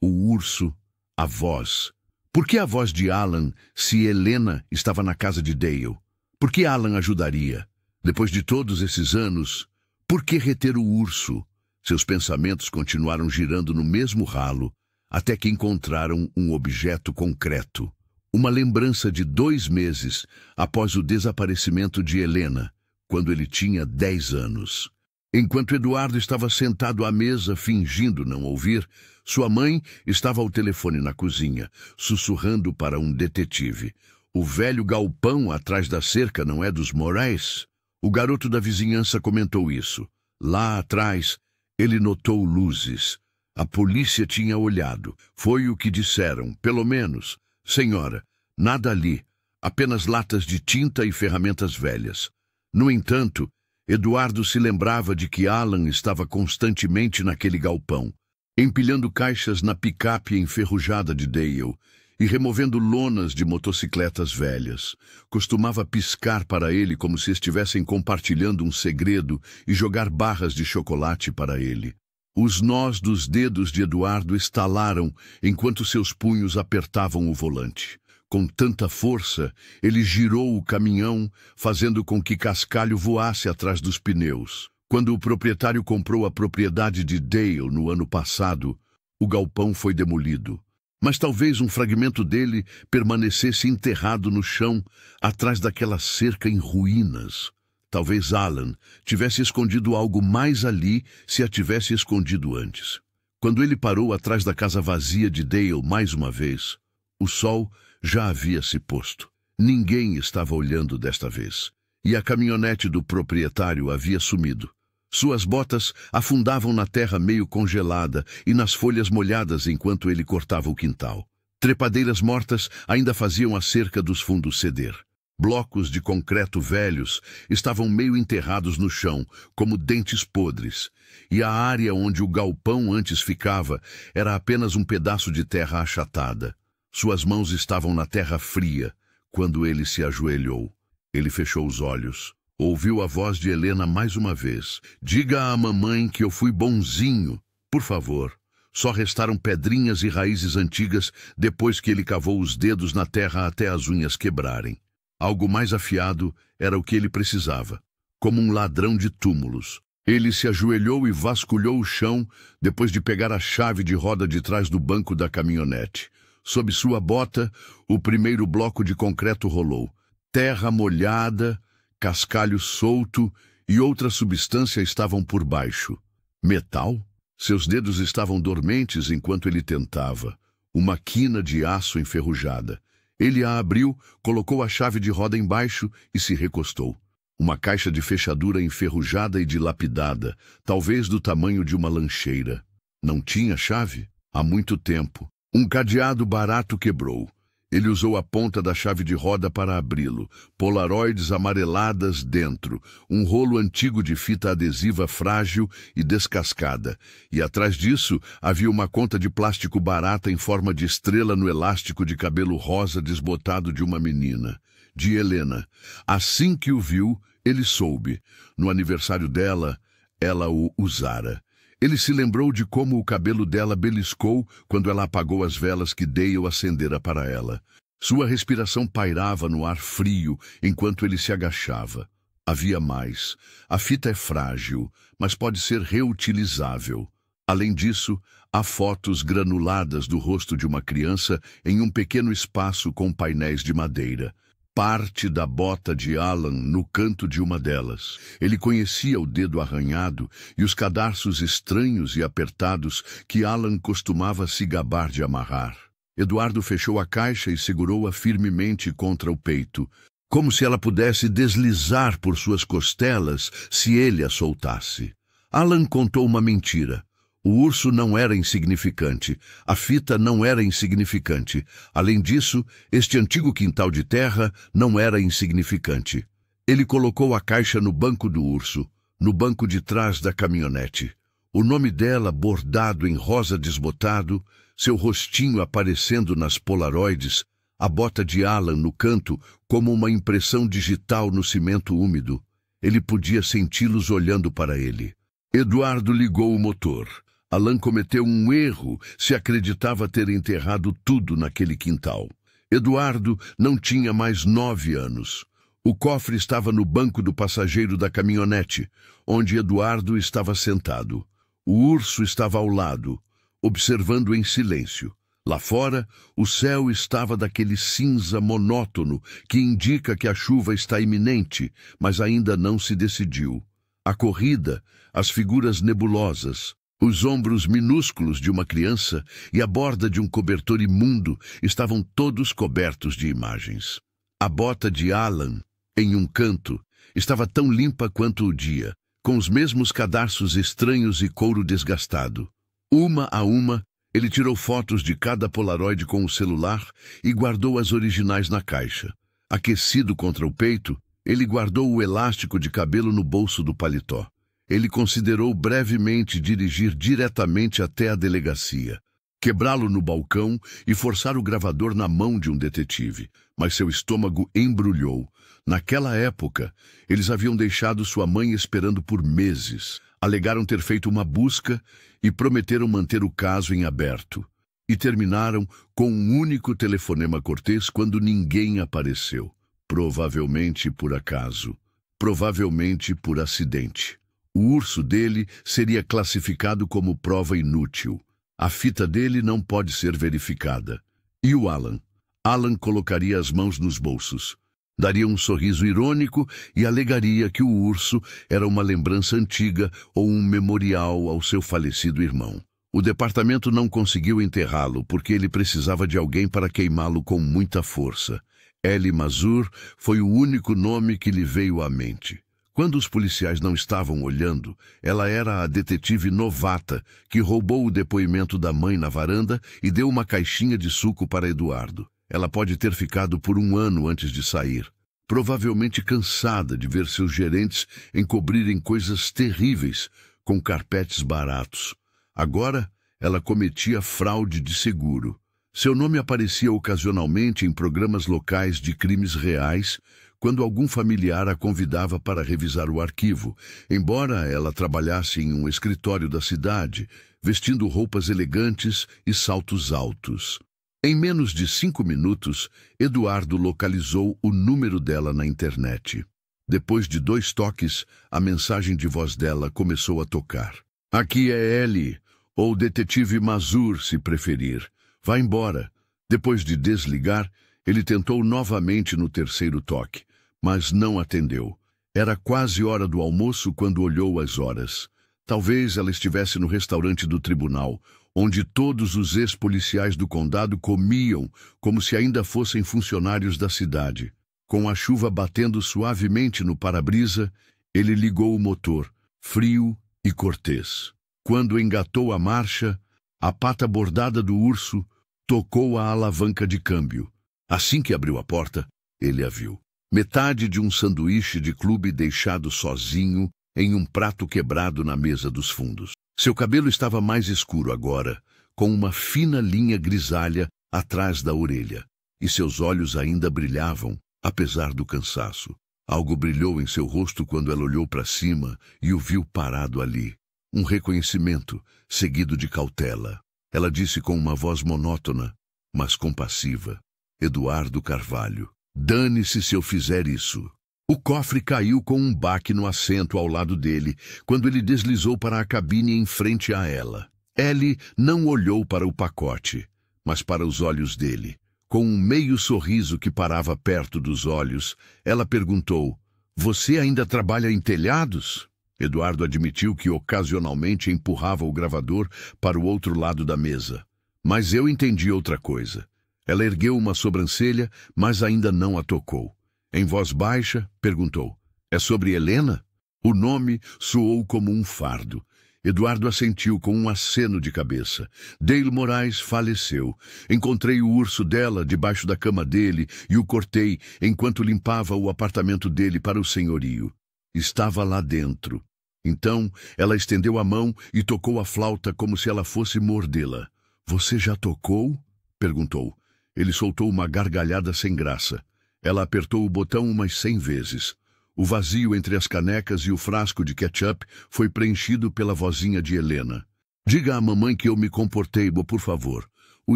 o urso, a voz. Por que a voz de Alan se Helena estava na casa de Dale? Por que Alan ajudaria? Depois de todos esses anos, por que reter o urso? Seus pensamentos continuaram girando no mesmo ralo, até que encontraram um objeto concreto. Uma lembrança de 2 meses após o desaparecimento de Helena, quando ele tinha 10 anos. Enquanto Eduardo estava sentado à mesa, fingindo não ouvir, sua mãe estava ao telefone na cozinha, sussurrando para um detetive. O velho galpão atrás da cerca não é dos Moraes? O garoto da vizinhança comentou isso. Lá atrás, ele notou luzes. A polícia tinha olhado. Foi o que disseram, pelo menos. Senhora, nada ali. Apenas latas de tinta e ferramentas velhas. No entanto, Eduardo se lembrava de que Alan estava constantemente naquele galpão, empilhando caixas na picape enferrujada de Dale e removendo lonas de motocicletas velhas. Costumava piscar para ele como se estivessem compartilhando um segredo e jogar barras de chocolate para ele. Os nós dos dedos de Eduardo estalaram enquanto seus punhos apertavam o volante. Com tanta força, ele girou o caminhão, fazendo com que cascalho voasse atrás dos pneus. Quando o proprietário comprou a propriedade de Dale no ano passado, o galpão foi demolido. Mas talvez um fragmento dele permanecesse enterrado no chão, atrás daquela cerca em ruínas. Talvez Alan tivesse escondido algo mais ali se a tivesse escondido antes. Quando ele parou atrás da casa vazia de Dale mais uma vez, o sol já havia se posto. Ninguém estava olhando desta vez, e a caminhonete do proprietário havia sumido. Suas botas afundavam na terra meio congelada e nas folhas molhadas enquanto ele cortava o quintal. Trepadeiras mortas ainda faziam a cerca dos fundos ceder. Blocos de concreto velhos estavam meio enterrados no chão, como dentes podres, e a área onde o galpão antes ficava era apenas um pedaço de terra achatada. Suas mãos estavam na terra fria quando ele se ajoelhou. Ele fechou os olhos. Ouviu a voz de Helena mais uma vez. Diga à mamãe que eu fui bonzinho, por favor. Só restaram pedrinhas e raízes antigas depois que ele cavou os dedos na terra até as unhas quebrarem. Algo mais afiado era o que ele precisava, como um ladrão de túmulos. Ele se ajoelhou e vasculhou o chão depois de pegar a chave de roda de trás do banco da caminhonete. Sob sua bota, o primeiro bloco de concreto rolou. Terra molhada, cascalho solto e outra substância estavam por baixo. Metal? Seus dedos estavam dormentes enquanto ele tentava. Uma quina de aço enferrujada. Ele a abriu, colocou a chave de roda embaixo e se recostou. Uma caixa de fechadura enferrujada e dilapidada, talvez do tamanho de uma lancheira. Não tinha chave? Há muito tempo. Um cadeado barato quebrou. Ele usou a ponta da chave de roda para abri-lo. Polaroids amareladas dentro, um rolo antigo de fita adesiva frágil e descascada. E atrás disso havia uma conta de plástico barata em forma de estrela no elástico de cabelo rosa desbotado de uma menina. De Helena. Assim que o viu, ele soube. No aniversário dela, ela o usara. Ele se lembrou de como o cabelo dela beliscou quando ela apagou as velas que Dale acendera para ela. Sua respiração pairava no ar frio enquanto ele se agachava. Havia mais. A fita é frágil, mas pode ser reutilizável. Além disso, há fotos granuladas do rosto de uma criança em um pequeno espaço com painéis de madeira. Parte da bota de Alan no canto de uma delas. Ele conhecia o dedo arranhado e os cadarços estranhos e apertados que Alan costumava se gabar de amarrar. Eduardo fechou a caixa e segurou-a firmemente contra o peito, como se ela pudesse deslizar por suas costelas se ele a soltasse. Alan contou uma mentira. O urso não era insignificante. A fita não era insignificante. Além disso, este antigo quintal de terra não era insignificante. Ele colocou a caixa no banco do urso, no banco de trás da caminhonete. O nome dela bordado em rosa desbotado, seu rostinho aparecendo nas polaroides, a bota de Alan no canto como uma impressão digital no cimento úmido. Ele podia senti-los olhando para ele. Eduardo ligou o motor. Alan cometeu um erro se acreditava ter enterrado tudo naquele quintal. Eduardo não tinha mais 9 anos. O cofre estava no banco do passageiro da caminhonete, onde Eduardo estava sentado. O urso estava ao lado, observando em silêncio. Lá fora, o céu estava daquele cinza monótono que indica que a chuva está iminente, mas ainda não se decidiu. A corrida, as figuras nebulosas, os ombros minúsculos de uma criança e a borda de um cobertor imundo estavam todos cobertos de imagens. A bota de Alan, em um canto, estava tão limpa quanto o dia, com os mesmos cadarços estranhos e couro desgastado. Uma a uma, ele tirou fotos de cada polaroid com o celular e guardou as originais na caixa. Aquecido contra o peito, ele guardou o elástico de cabelo no bolso do paletó. Ele considerou brevemente dirigir diretamente até a delegacia, quebrá-lo no balcão e forçar o gravador na mão de um detetive, mas seu estômago embrulhou. Naquela época, eles haviam deixado sua mãe esperando por meses, alegaram ter feito uma busca e prometeram manter o caso em aberto. E terminaram com um único telefonema cortês quando ninguém apareceu. Provavelmente por acaso, provavelmente por acidente. O urso dele seria classificado como prova inútil. A fita dele não pode ser verificada. E o Alan? Alan colocaria as mãos nos bolsos, daria um sorriso irônico e alegaria que o urso era uma lembrança antiga ou um memorial ao seu falecido irmão. O departamento não conseguiu enterrá-lo porque ele precisava de alguém para queimá-lo com muita força. Ellie Mazur foi o único nome que lhe veio à mente. Quando os policiais não estavam olhando, ela era a detetive novata que roubou o depoimento da mãe na varanda e deu uma caixinha de suco para Eduardo. Ela pode ter ficado por 1 ano antes de sair, provavelmente cansada de ver seus gerentes encobrirem coisas terríveis com carpetes baratos. Agora, ela cometia fraude de seguro. Seu nome aparecia ocasionalmente em programas locais de crimes reais, quando algum familiar a convidava para revisar o arquivo, embora ela trabalhasse em um escritório da cidade, vestindo roupas elegantes e saltos altos. Em menos de 5 minutos, Eduardo localizou o número dela na internet. Depois de 2 toques, a mensagem de voz dela começou a tocar. Aqui é Ellie, ou Detetive Mazur, se preferir. Vá embora. Depois de desligar, ele tentou novamente no 3º toque, mas não atendeu. Era quase hora do almoço quando olhou as horas. Talvez ela estivesse no restaurante do tribunal, onde todos os ex-policiais do condado comiam como se ainda fossem funcionários da cidade. Com a chuva batendo suavemente no para-brisa, ele ligou o motor, frio e cortês. Quando engatou a marcha, a pata bordada do urso tocou a alavanca de câmbio. Assim que abriu a porta, ele a viu. Metade de um sanduíche de clube deixado sozinho em um prato quebrado na mesa dos fundos. Seu cabelo estava mais escuro agora, com uma fina linha grisalha atrás da orelha, e seus olhos ainda brilhavam, apesar do cansaço. Algo brilhou em seu rosto quando ela olhou para cima e o viu parado ali. Um reconhecimento, seguido de cautela. Ela disse com uma voz monótona, mas compassiva: Eduardo Carvalho, dane-se se eu fizer isso. O cofre caiu com um baque no assento ao lado dele, quando ele deslizou para a cabine em frente a ela. Ellie não olhou para o pacote, mas para os olhos dele. Com um meio sorriso que parava perto dos olhos, ela perguntou: Você ainda trabalha em telhados? Eduardo admitiu que ocasionalmente empurrava o gravador para o outro lado da mesa. Mas eu entendi outra coisa. Ela ergueu uma sobrancelha, mas ainda não a tocou. Em voz baixa, perguntou: É sobre Helena? O nome soou como um fardo. Eduardo assentiu com um aceno de cabeça. Dale Moraes faleceu. Encontrei o urso dela debaixo da cama dele e o cortei enquanto limpava o apartamento dele para o senhorio. Estava lá dentro. Então, ela estendeu a mão e tocou a flauta como se ela fosse mordê-la. Você já tocou? Perguntou. Ele soltou uma gargalhada sem graça. Ela apertou o botão umas 100 vezes. O vazio entre as canecas e o frasco de ketchup foi preenchido pela vozinha de Helena. Diga à mamãe que eu me comportei, por favor. O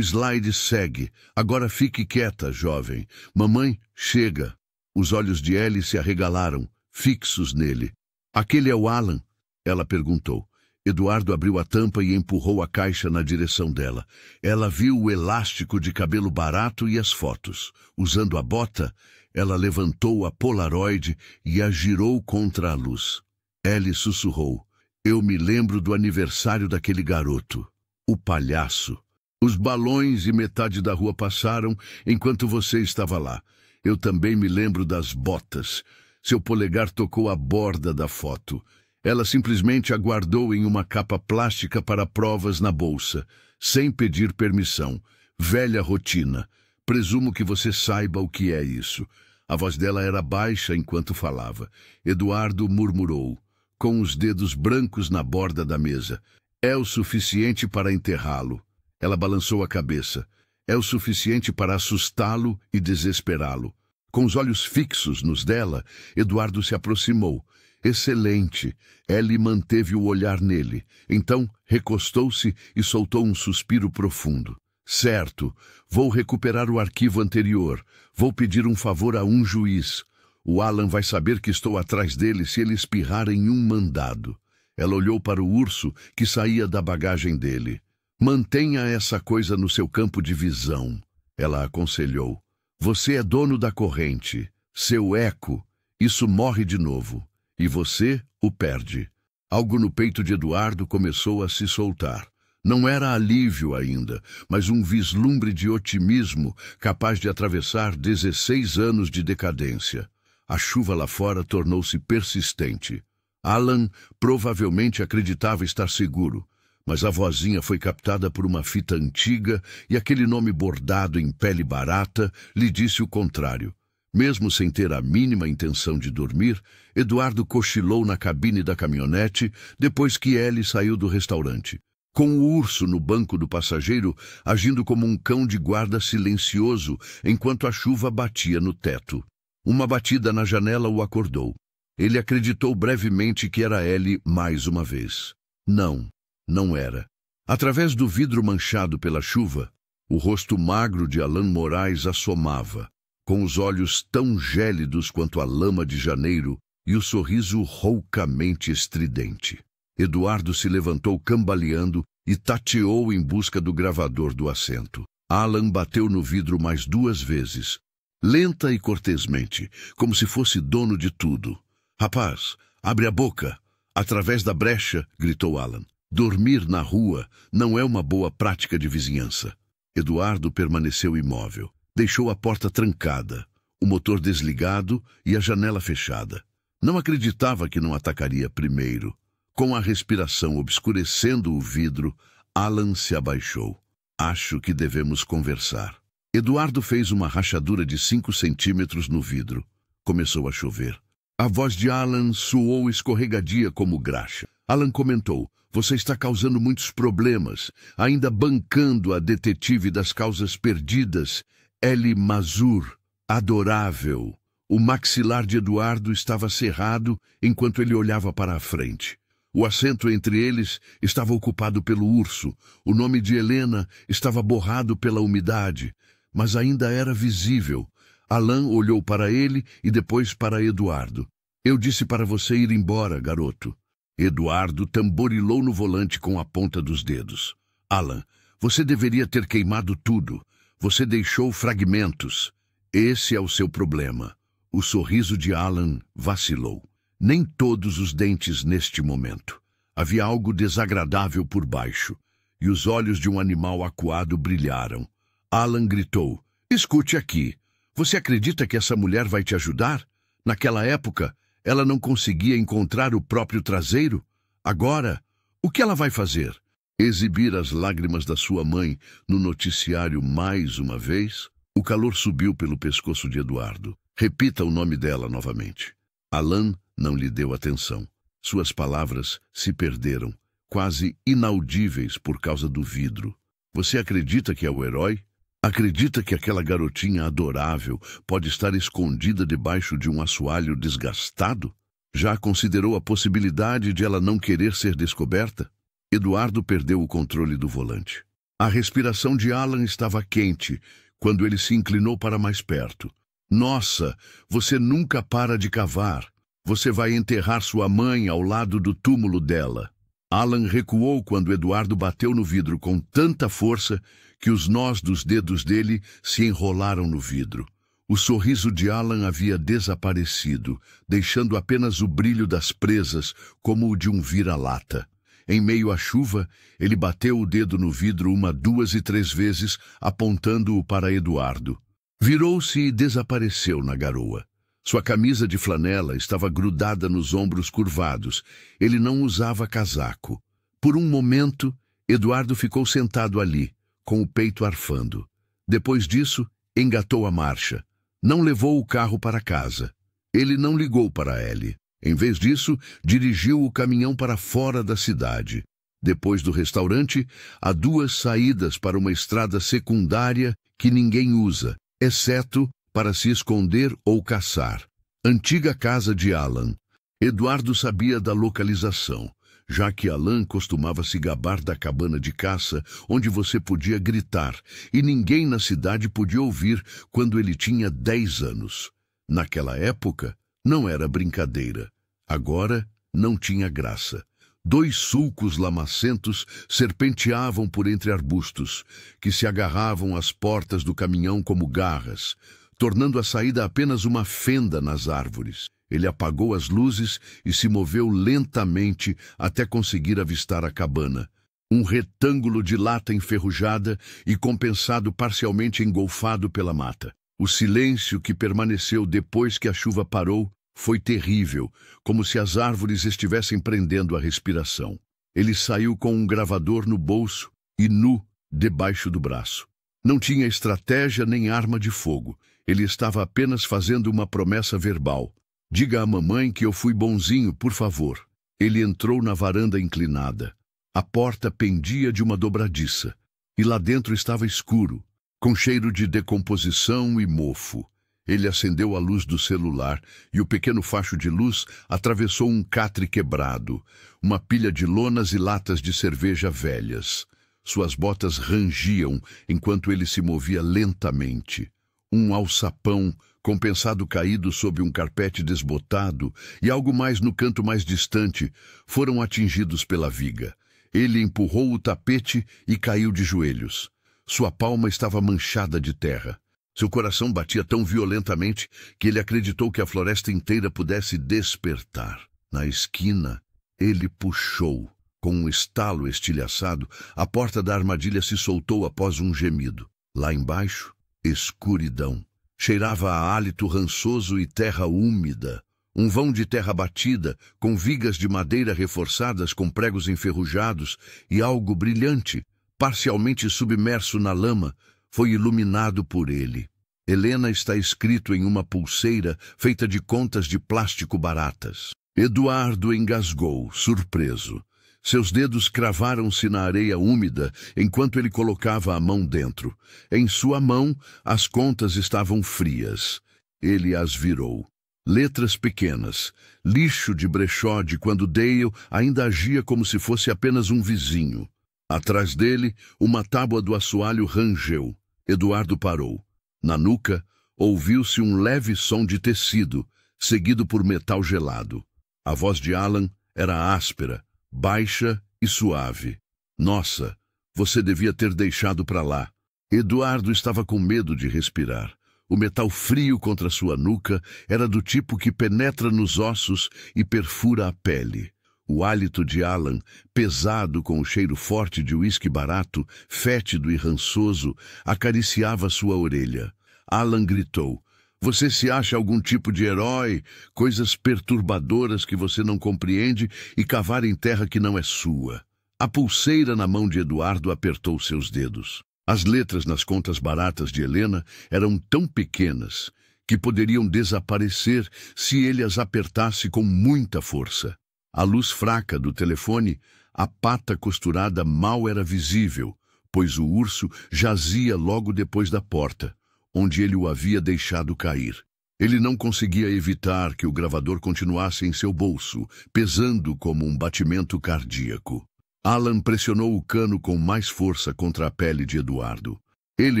slide segue. Agora fique quieta, jovem. Mamãe, chega. Os olhos de Ellie se arregalaram, fixos nele. Aquele é o Alan? Ela perguntou. Eduardo abriu a tampa e empurrou a caixa na direção dela. Ela viu o elástico de cabelo barato e as fotos. Usando a bota, ela levantou a Polaroid e a girou contra a luz. Ellie sussurrou: Eu me lembro do aniversário daquele garoto. O palhaço. Os balões e metade da rua passaram enquanto você estava lá. Eu também me lembro das botas. Seu polegar tocou a borda da foto. Ela simplesmente aguardou em uma capa plástica para provas na bolsa, sem pedir permissão. Velha rotina. Presumo que você saiba o que é isso. A voz dela era baixa enquanto falava. Eduardo murmurou, com os dedos brancos na borda da mesa. É o suficiente para enterrá-lo. Ela balançou a cabeça. É o suficiente para assustá-lo e desesperá-lo. Com os olhos fixos nos dela, Eduardo se aproximou. Excelente. Ellie manteve o olhar nele. Então, recostou-se e soltou um suspiro profundo. Certo. Vou recuperar o arquivo anterior. Vou pedir um favor a um juiz. O Alan vai saber que estou atrás dele se ele espirrar em um mandado. Ela olhou para o urso que saía da bagagem dele. Mantenha essa coisa no seu campo de visão. Ela aconselhou. Você é dono da corrente. Seu eco. Isso morre de novo. E você o perde. Algo no peito de Eduardo começou a se soltar. Não era alívio ainda, mas um vislumbre de otimismo capaz de atravessar 16 anos de decadência. A chuva lá fora tornou-se persistente. Alan provavelmente acreditava estar seguro, mas a vozinha foi captada por uma fita antiga e aquele nome bordado em pele barata lhe disse o contrário. Mesmo sem ter a mínima intenção de dormir, Eduardo cochilou na cabine da caminhonete depois que Ellie saiu do restaurante. Com o urso no banco do passageiro, agindo como um cão de guarda silencioso enquanto a chuva batia no teto. Uma batida na janela o acordou. Ele acreditou brevemente que era Ellie mais uma vez. Não, não era. Através do vidro manchado pela chuva, o rosto magro de Alan Moraes assomava, com os olhos tão gélidos quanto a lama de janeiro e o sorriso roucamente estridente. Eduardo se levantou cambaleando e tateou em busca do gravador do assento. Alan bateu no vidro mais 2 vezes, lenta e cortesmente, como se fosse dono de tudo. Rapaz, abre a boca! Através da brecha, gritou Alan. Dormir na rua não é uma boa prática de vizinhança. Eduardo permaneceu imóvel. Deixou a porta trancada, o motor desligado e a janela fechada. Não acreditava que não atacaria primeiro. Com a respiração obscurecendo o vidro, Alan se abaixou. Acho que devemos conversar. Eduardo fez uma rachadura de 5 centímetros no vidro. Começou a chover. A voz de Alan soou escorregadia como graxa. Alan comentou: Você está causando muitos problemas, ainda bancando a detetive das causas perdidas, Ellie Mazur, adorável. O maxilar de Eduardo estava cerrado enquanto ele olhava para a frente. O assento entre eles estava ocupado pelo urso. O nome de Helena estava borrado pela umidade, mas ainda era visível. Alan olhou para ele e depois para Eduardo. Eu disse para você ir embora, garoto. Eduardo tamborilou no volante com a ponta dos dedos. Alan, você deveria ter queimado tudo. Você deixou fragmentos. Esse é o seu problema. O sorriso de Alan vacilou. Nem todos os dentes neste momento. Havia algo desagradável por baixo, e os olhos de um animal acuado brilharam. Alan gritou, escute aqui. Você acredita que essa mulher vai te ajudar? Naquela época, ela não conseguia encontrar o próprio traseiro? Agora, o que ela vai fazer? Exibir as lágrimas da sua mãe no noticiário mais uma vez? O calor subiu pelo pescoço de Eduardo. Repita o nome dela novamente. Alan não lhe deu atenção. Suas palavras se perderam, quase inaudíveis por causa do vidro. Você acredita que é o herói? Acredita que aquela garotinha adorável pode estar escondida debaixo de um assoalho desgastado? Já considerou a possibilidade de ela não querer ser descoberta? Eduardo perdeu o controle do volante. A respiração de Alan estava quente quando ele se inclinou para mais perto. Nossa, você nunca para de cavar. Você vai enterrar sua mãe ao lado do túmulo dela. Alan recuou quando Eduardo bateu no vidro com tanta força que os nós dos dedos dele se enrolaram no vidro. O sorriso de Alan havia desaparecido, deixando apenas o brilho das presas como o de um vira-lata. Em meio à chuva, ele bateu o dedo no vidro 1, 2 e 3 vezes, apontando-o para Eduardo. Virou-se e desapareceu na garoa. Sua camisa de flanela estava grudada nos ombros curvados. Ele não usava casaco. Por um momento, Eduardo ficou sentado ali, com o peito arfando. Depois disso, engatou a marcha. Não levou o carro para casa. Ele não ligou para Ellie. Em vez disso, dirigiu o caminhão para fora da cidade. Depois do restaurante, há 2 saídas para uma estrada secundária que ninguém usa, exceto para se esconder ou caçar. Antiga casa de Alan. Eduardo sabia da localização, já que Alan costumava se gabar da cabana de caça, onde você podia gritar, e ninguém na cidade podia ouvir quando ele tinha 10 anos. Naquela época, não era brincadeira. Agora, não tinha graça. 2 sulcos lamacentos serpenteavam por entre arbustos, que se agarravam às portas do caminhão como garras, tornando a saída apenas uma fenda nas árvores. Ele apagou as luzes e se moveu lentamente até conseguir avistar a cabana. Um retângulo de lata enferrujada e compensado parcialmente engolfado pela mata. O silêncio que permaneceu depois que a chuva parou foi terrível, como se as árvores estivessem prendendo a respiração. Ele saiu com um gravador no bolso e nu debaixo do braço. Não tinha estratégia nem arma de fogo. Ele estava apenas fazendo uma promessa verbal. Diga à mamãe que eu fui bonzinho, por favor. Ele entrou na varanda inclinada. A porta pendia de uma dobradiça, e lá dentro estava escuro, com cheiro de decomposição e mofo. Ele acendeu a luz do celular e o pequeno facho de luz atravessou um catre quebrado, uma pilha de lonas e latas de cerveja velhas. Suas botas rangiam enquanto ele se movia lentamente. Um alçapão, compensado caído sob um carpete desbotado, e algo mais no canto mais distante, foram atingidos pela viga. Ele empurrou o tapete e caiu de joelhos. Sua palma estava manchada de terra. Seu coração batia tão violentamente que ele acreditou que a floresta inteira pudesse despertar. Na esquina, ele puxou. Com um estalo estilhaçado, a porta da armadilha se soltou após um gemido. Lá embaixo, escuridão. Cheirava a hálito rançoso e terra úmida. Um vão de terra batida, com vigas de madeira reforçadas com pregos enferrujados e algo brilhante, parcialmente submerso na lama, foi iluminado por ele. Helena está escrito em uma pulseira feita de contas de plástico baratas. Eduardo engasgou, surpreso. Seus dedos cravaram-se na areia úmida enquanto ele colocava a mão dentro. Em sua mão, as contas estavam frias. Ele as virou. Letras pequenas, lixo de brechó de quando Dale ainda agia como se fosse apenas um vizinho. Atrás dele, uma tábua do assoalho rangeu. Eduardo parou. Na nuca, ouviu-se um leve som de tecido, seguido por metal gelado. A voz de Alan era áspera, baixa e suave. Nossa, você devia ter deixado para lá. Eduardo estava com medo de respirar. O metal frio contra sua nuca era do tipo que penetra nos ossos e perfura a pele. O hálito de Alan, pesado com o cheiro forte de uísque barato, fétido e rançoso, acariciava sua orelha. Alan gritou: "Você se acha algum tipo de herói? Coisas perturbadoras que você não compreende e cavar em terra que não é sua." A pulseira na mão de Eduardo apertou seus dedos. As letras nas contas baratas de Helena eram tão pequenas que poderiam desaparecer se ele as apertasse com muita força. À luz fraca do telefone, a pata costurada mal era visível, pois o urso jazia logo depois da porta, onde ele o havia deixado cair. Ele não conseguia evitar que o gravador continuasse em seu bolso, pesando como um batimento cardíaco. Alan pressionou o cano com mais força contra a pele de Eduardo. Ele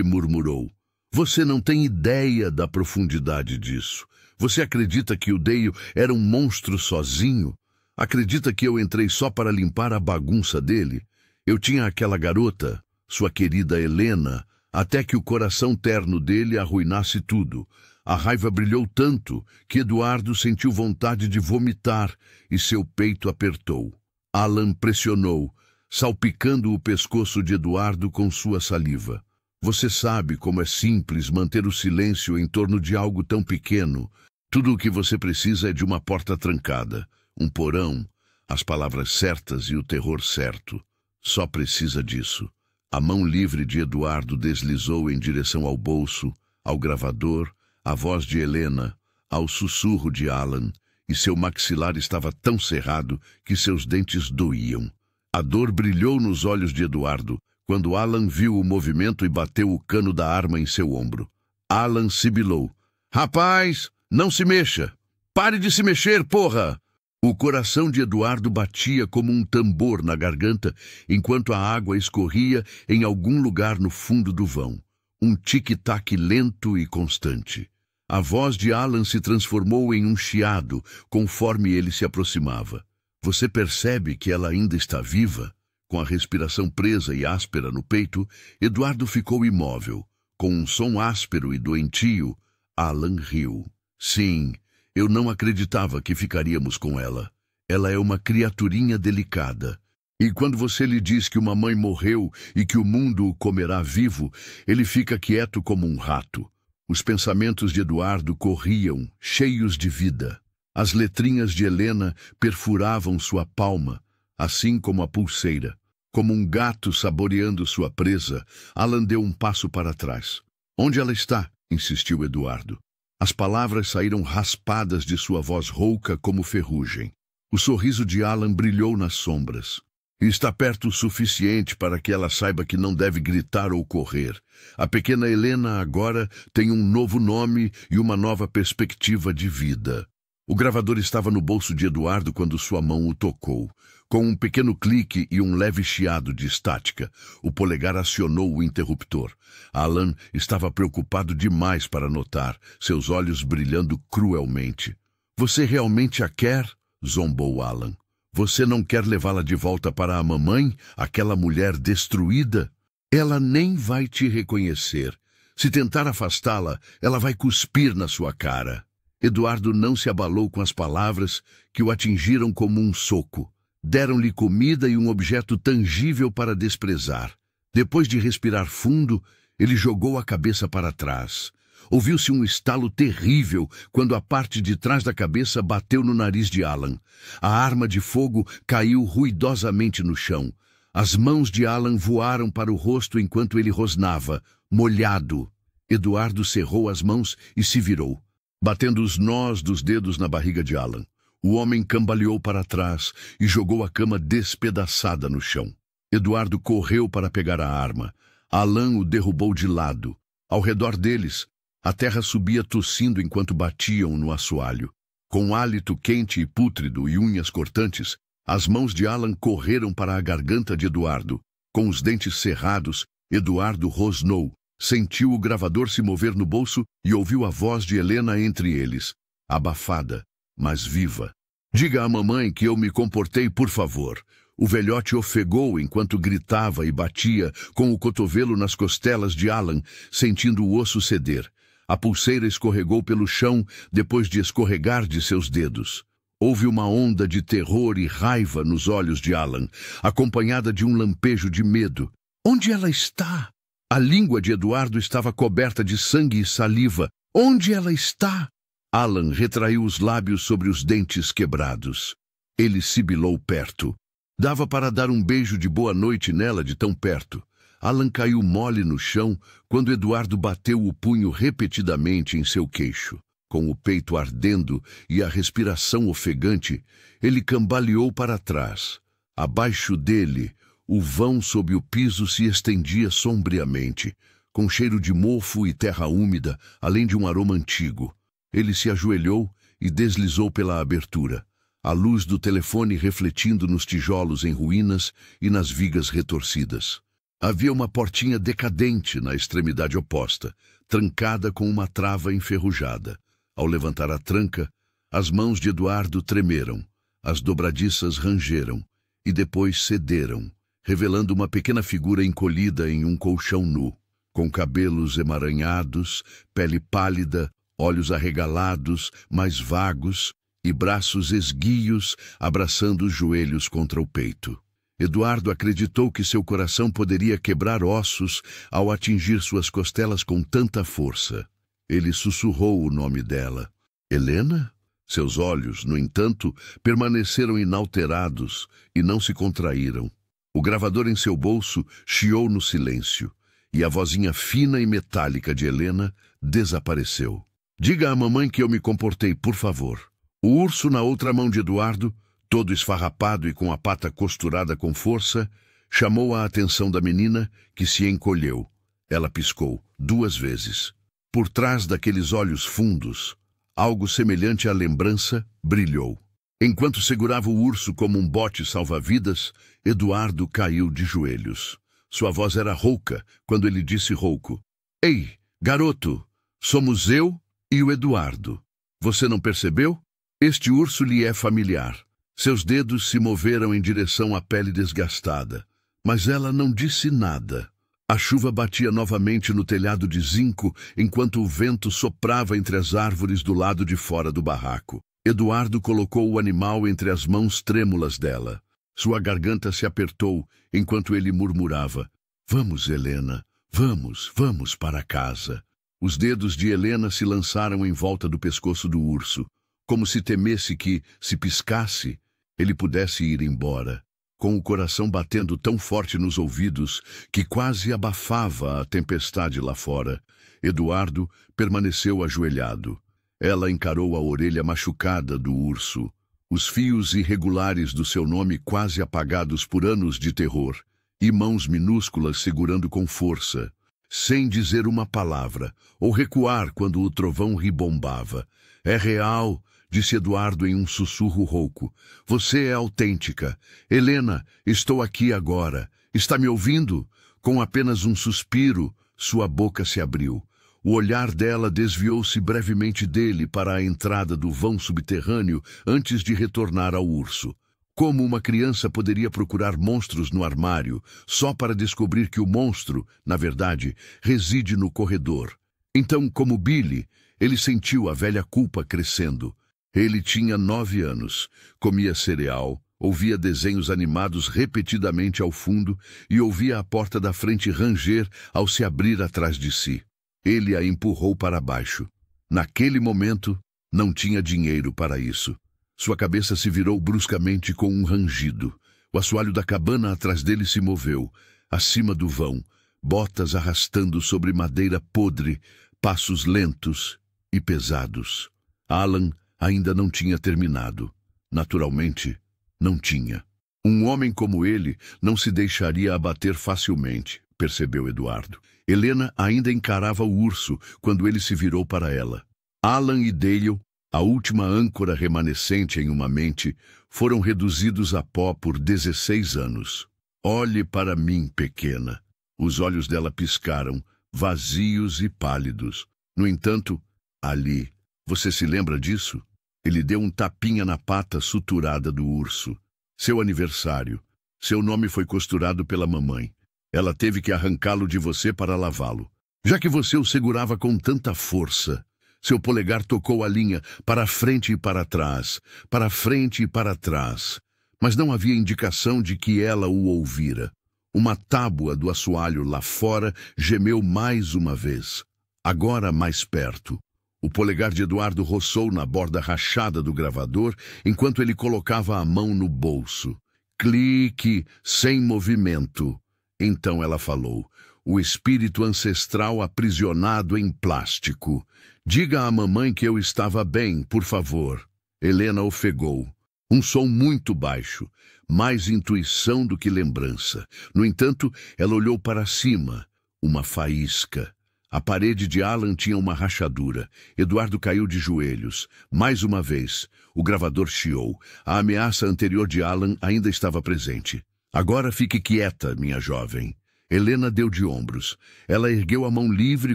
murmurou: "Você não tem ideia da profundidade disso. Você acredita que o Dale era um monstro sozinho? Acredita que eu entrei só para limpar a bagunça dele? Eu tinha aquela garota, sua querida Helena, até que o coração terno dele arruinasse tudo. A raiva brilhou tanto que Eduardo sentiu vontade de vomitar e seu peito apertou. Alan pressionou, salpicando o pescoço de Eduardo com sua saliva. Você sabe como é simples manter o silêncio em torno de algo tão pequeno. Tudo o que você precisa é de uma porta trancada, um porão, as palavras certas e o terror certo. Só precisa disso." A mão livre de Eduardo deslizou em direção ao bolso, ao gravador, à voz de Helena, ao sussurro de Alan, e seu maxilar estava tão cerrado que seus dentes doíam. A dor brilhou nos olhos de Eduardo quando Alan viu o movimento e bateu o cano da arma em seu ombro. Alan sibilou: "Rapaz, não se mexa! Pare de se mexer, porra!" O coração de Eduardo batia como um tambor na garganta enquanto a água escorria em algum lugar no fundo do vão. Um tic-tac lento e constante. A voz de Alan se transformou em um chiado conforme ele se aproximava. Você percebe que ela ainda está viva? Com a respiração presa e áspera no peito, Eduardo ficou imóvel. Com um som áspero e doentio, Alan riu. "Sim, eu não acreditava que ficaríamos com ela. Ela é uma criaturinha delicada. E quando você lhe diz que uma mãe morreu e que o mundo o comerá vivo, ele fica quieto como um rato." Os pensamentos de Eduardo corriam, cheios de vida. As letrinhas de Helena perfuravam sua palma, assim como a pulseira. Como um gato saboreando sua presa, Alan deu um passo para trás. "Onde ela está?" insistiu Eduardo. As palavras saíram raspadas de sua voz rouca como ferrugem. O sorriso de Alan brilhou nas sombras. "Está perto o suficiente para que ela saiba que não deve gritar ou correr. A pequena Helena agora tem um novo nome e uma nova perspectiva de vida." O gravador estava no bolso de Eduardo quando sua mão o tocou. Com um pequeno clique e um leve chiado de estática, o polegar acionou o interruptor. Alan estava preocupado demais para notar, seus olhos brilhando cruelmente. "Você realmente a quer?" zombou Alan. "Você não quer levá-la de volta para a mamãe, aquela mulher destruída? Ela nem vai te reconhecer. Se tentar afastá-la, ela vai cuspir na sua cara." Eduardo não se abalou com as palavras que o atingiram como um soco. Deram-lhe comida e um objeto tangível para desprezar. Depois de respirar fundo, ele jogou a cabeça para trás. Ouviu-se um estalo terrível quando a parte de trás da cabeça bateu no nariz de Alan. A arma de fogo caiu ruidosamente no chão. As mãos de Alan voaram para o rosto enquanto ele rosnava, molhado. Eduardo cerrou as mãos e se virou, batendo os nós dos dedos na barriga de Alan. O homem cambaleou para trás e jogou a cama despedaçada no chão. Eduardo correu para pegar a arma. Alan o derrubou de lado. Ao redor deles, A terra subia tossindo enquanto batiam no assoalho. Com hálito quente e pútrido e unhas cortantes, as mãos de Alan correram para a garganta de Eduardo. Com os dentes cerrados, Eduardo rosnou, sentiu o gravador se mover no bolso e ouviu a voz de Helena entre eles, abafada, mas viva. Diga à mamãe que eu me comportei, por favor. O velhote ofegou enquanto gritava e batia com o cotovelo nas costelas de Alan, sentindo o osso ceder. A pulseira escorregou pelo chão depois de escorregar de seus dedos. Houve uma onda de terror e raiva nos olhos de Alan, acompanhada de um lampejo de medo. Onde ela está? A língua de Eduardo estava coberta de sangue e saliva. Onde ela está? Alan retraiu os lábios sobre os dentes quebrados. Ele sibilou perto. Dava para dar um beijo de boa noite nela de tão perto. Alan caiu mole no chão quando Eduardo bateu o punho repetidamente em seu queixo. Com o peito ardendo e a respiração ofegante, ele cambaleou para trás. Abaixo dele, o vão sob o piso se estendia sombriamente, com cheiro de mofo e terra úmida, além de um aroma antigo. Ele se ajoelhou e deslizou pela abertura, a luz do telefone refletindo nos tijolos em ruínas e nas vigas retorcidas. Havia uma portinha decadente na extremidade oposta, trancada com uma trava enferrujada. Ao levantar a tranca, as mãos de Eduardo tremeram, as dobradiças rangeram e depois cederam, revelando uma pequena figura encolhida em um colchão nu, com cabelos emaranhados, pele pálida, olhos arregalados, mais vagos, e braços esguios abraçando os joelhos contra o peito. Eduardo acreditou que seu coração poderia quebrar ossos ao atingir suas costelas com tanta força. Ele sussurrou o nome dela. Helena? Seus olhos, no entanto, permaneceram inalterados e não se contraíram. O gravador em seu bolso chiou no silêncio, e a vozinha fina e metálica de Helena desapareceu. Diga à mamãe que eu me comportei, por favor. O urso na outra mão de Eduardo, todo esfarrapado e com a pata costurada com força, chamou a atenção da menina, que se encolheu. Ela piscou 2 vezes. Por trás daqueles olhos fundos, algo semelhante à lembrança brilhou. Enquanto segurava o urso como um bote salva-vidas, Eduardo caiu de joelhos. Sua voz era rouca quando ele disse rouco: Ei, garoto, somos eu e o Eduardo. Você não percebeu? Este urso lhe é familiar. Seus dedos se moveram em direção à pele desgastada, mas ela não disse nada. A chuva batia novamente no telhado de zinco enquanto o vento soprava entre as árvores do lado de fora do barraco. Eduardo colocou o animal entre as mãos trêmulas dela. Sua garganta se apertou enquanto ele murmurava: Vamos, Helena, vamos para casa. Os dedos de Helena se lançaram em volta do pescoço do urso, como se temesse que, se piscasse, ele pudesse ir embora. Com o coração batendo tão forte nos ouvidos que quase abafava a tempestade lá fora, Eduardo permaneceu ajoelhado. Ela encarou a orelha machucada do urso, os fios irregulares do seu nome quase apagados por anos de terror, e mãos minúsculas segurando com força, sem dizer uma palavra, ou recuar quando o trovão ribombava. É real, disse Eduardo em um sussurro rouco. Você é autêntica. Helena, estou aqui agora. Está me ouvindo? Com apenas um suspiro, sua boca se abriu. O olhar dela desviou-se brevemente dele para a entrada do vão subterrâneo antes de retornar ao urso. Como uma criança poderia procurar monstros no armário só para descobrir que o monstro, na verdade, reside no corredor? Então, como Billy, ele sentiu a velha culpa crescendo. Ele tinha 9 anos, comia cereal, ouvia desenhos animados repetidamente ao fundo e ouvia a porta da frente ranger ao se abrir atrás de si. Ele a empurrou para baixo. Naquele momento, não tinha dinheiro para isso. Sua cabeça se virou bruscamente com um rangido. O assoalho da cabana atrás dele se moveu, acima do vão, botas arrastando sobre madeira podre, passos lentos e pesados. Alan ainda não tinha terminado. Naturalmente, não tinha. Um homem como ele não se deixaria abater facilmente. percebeu Eduardo. Helena ainda encarava o urso quando ele se virou para ela. Alan e Dale, a última âncora remanescente em uma mente, foram reduzidos a pó por 16 anos. Olhe para mim, pequena. Os olhos dela piscaram, vazios e pálidos. No entanto, ali, você se lembra disso? Ele deu um tapinha na pata suturada do urso. Seu aniversário. Seu nome foi costurado pela mamãe. Ela teve que arrancá-lo de você para lavá-lo. Já que você o segurava com tanta força, seu polegar tocou a linha para frente e para trás, para frente e para trás. Mas não havia indicação de que ela o ouvira. Uma tábua do assoalho lá fora gemeu mais uma vez. Agora mais perto. O polegar de Eduardo roçou na borda rachada do gravador enquanto ele colocava a mão no bolso. Clique, sem movimento. Então ela falou, o espírito ancestral aprisionado em plástico. Diga à mamãe que eu estava bem, por favor. Helena ofegou. Um som muito baixo, mais intuição do que lembrança. No entanto, ela olhou para cima. Uma faísca. A parede de Alan tinha uma rachadura. Eduardo caiu de joelhos. Mais uma vez, o gravador chiou. A ameaça anterior de Alan ainda estava presente. Agora fique quieta, minha jovem. Helena deu de ombros. Ela ergueu a mão livre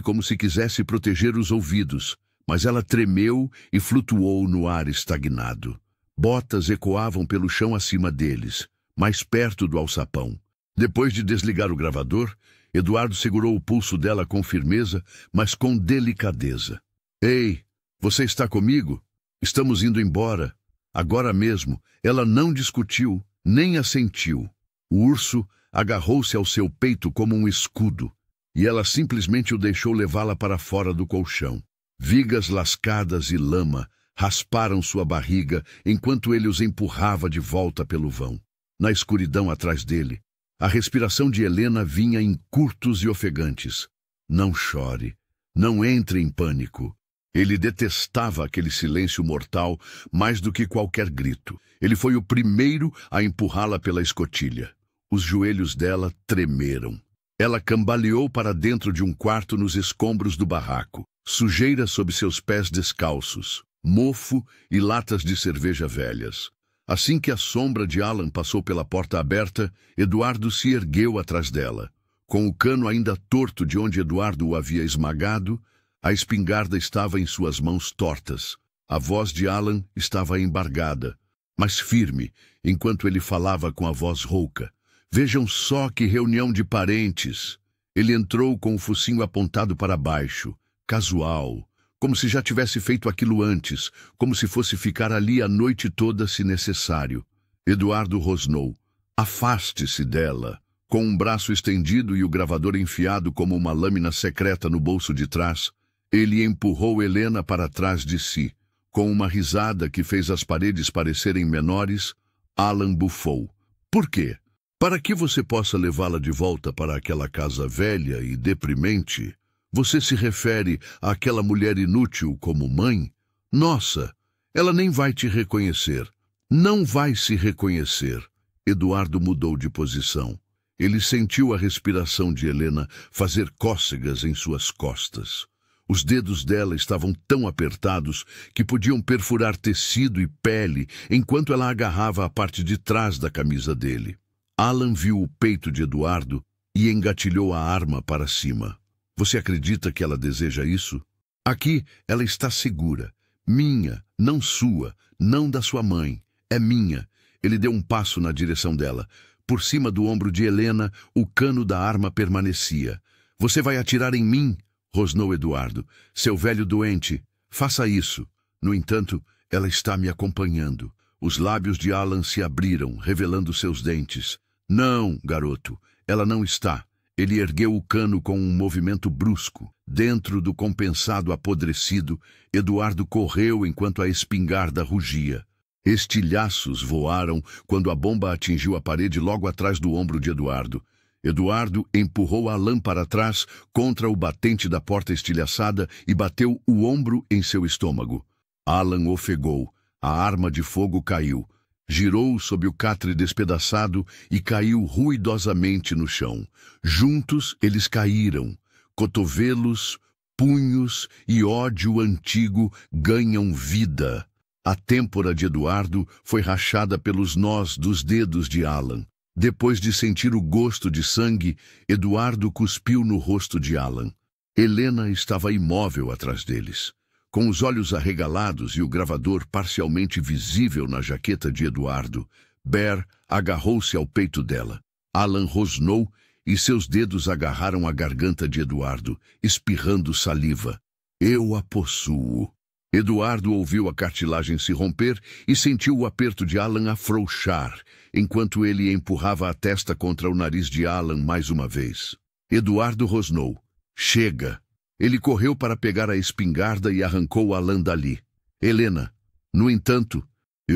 como se quisesse proteger os ouvidos, mas ela tremeu e flutuou no ar estagnado. Botas ecoavam pelo chão acima deles, mais perto do alçapão. Depois de desligar o gravador, Eduardo segurou o pulso dela com firmeza, mas com delicadeza. Ei, você está comigo? Estamos indo embora. Agora mesmo. Ela não discutiu, nem assentiu. O urso agarrou-se ao seu peito como um escudo, e ela simplesmente o deixou levá-la para fora do colchão. Vigas lascadas e lama rasparam sua barriga enquanto ele os empurrava de volta pelo vão. Na escuridão atrás dele, a respiração de Helena vinha em curtos e ofegantes. Não chore, não entre em pânico. Ele detestava aquele silêncio mortal mais do que qualquer grito. Ele foi o primeiro a empurrá-la pela escotilha. Os joelhos dela tremeram. Ela cambaleou para dentro de um quarto nos escombros do barraco. Sujeira sob seus pés descalços, mofo e latas de cerveja velhas. Assim que a sombra de Alan passou pela porta aberta, Eduardo se ergueu atrás dela. Com o cano ainda torto de onde Eduardo o havia esmagado, a espingarda estava em suas mãos tortas. A voz de Alan estava embargada, mas firme, enquanto ele falava com a voz rouca. Vejam só que reunião de parentes. Ele entrou com o focinho apontado para baixo, casual, como se já tivesse feito aquilo antes, como se fosse ficar ali a noite toda se necessário. Eduardo rosnou. Afaste-se dela. Com um braço estendido e o gravador enfiado como uma lâmina secreta no bolso de trás, ele empurrou Helena para trás de si. Com uma risada que fez as paredes parecerem menores, Alan bufou. Por quê? Para que você possa levá-la de volta para aquela casa velha e deprimente, você se refere àquela mulher inútil como mãe? Nossa, ela nem vai te reconhecer. Não vai se reconhecer. Eduardo mudou de posição. Ele sentiu a respiração de Helena fazer cócegas em suas costas. Os dedos dela estavam tão apertados que podiam perfurar tecido e pele enquanto ela agarrava a parte de trás da camisa dele. Alan viu o peito de Eduardo e engatilhou a arma para cima. Você acredita que ela deseja isso? Aqui ela está segura. Minha, não sua, não da sua mãe. É minha. Ele deu um passo na direção dela. Por cima do ombro de Helena, o cano da arma permanecia. Você vai atirar em mim? Rosnou Eduardo. Seu velho doente. Faça isso. No entanto, ela está me acompanhando. Os lábios de Alan se abriram, revelando seus dentes. Não, garoto, ela não está. Ele ergueu o cano com um movimento brusco. Dentro do compensado apodrecido, Eduardo correu enquanto a espingarda rugia. Estilhaços voaram quando a bomba atingiu a parede logo atrás do ombro de Eduardo. Eduardo empurrou Alan para trás contra o batente da porta estilhaçada e bateu o ombro em seu estômago. Alan ofegou. A arma de fogo caiu. girou sob o catre despedaçado e caiu ruidosamente no chão. Juntos eles caíram. Cotovelos, punhos e ódio antigo ganham vida. A têmpora de Eduardo foi rachada pelos nós dos dedos de Alan. Depois de sentir o gosto de sangue, Eduardo cuspiu no rosto de Alan. Helena estava imóvel atrás deles, com os olhos arregalados e o gravador parcialmente visível na jaqueta de Eduardo. Bear agarrou-se ao peito dela. Alan rosnou e seus dedos agarraram a garganta de Eduardo, espirrando saliva. Eu a possuo. Eduardo ouviu a cartilagem se romper e sentiu o aperto de Alan afrouxar, enquanto ele empurrava a testa contra o nariz de Alan mais uma vez. Eduardo rosnou. Chega! Ele correu para pegar a espingarda e arrancou Alan dali. Helena, no entanto,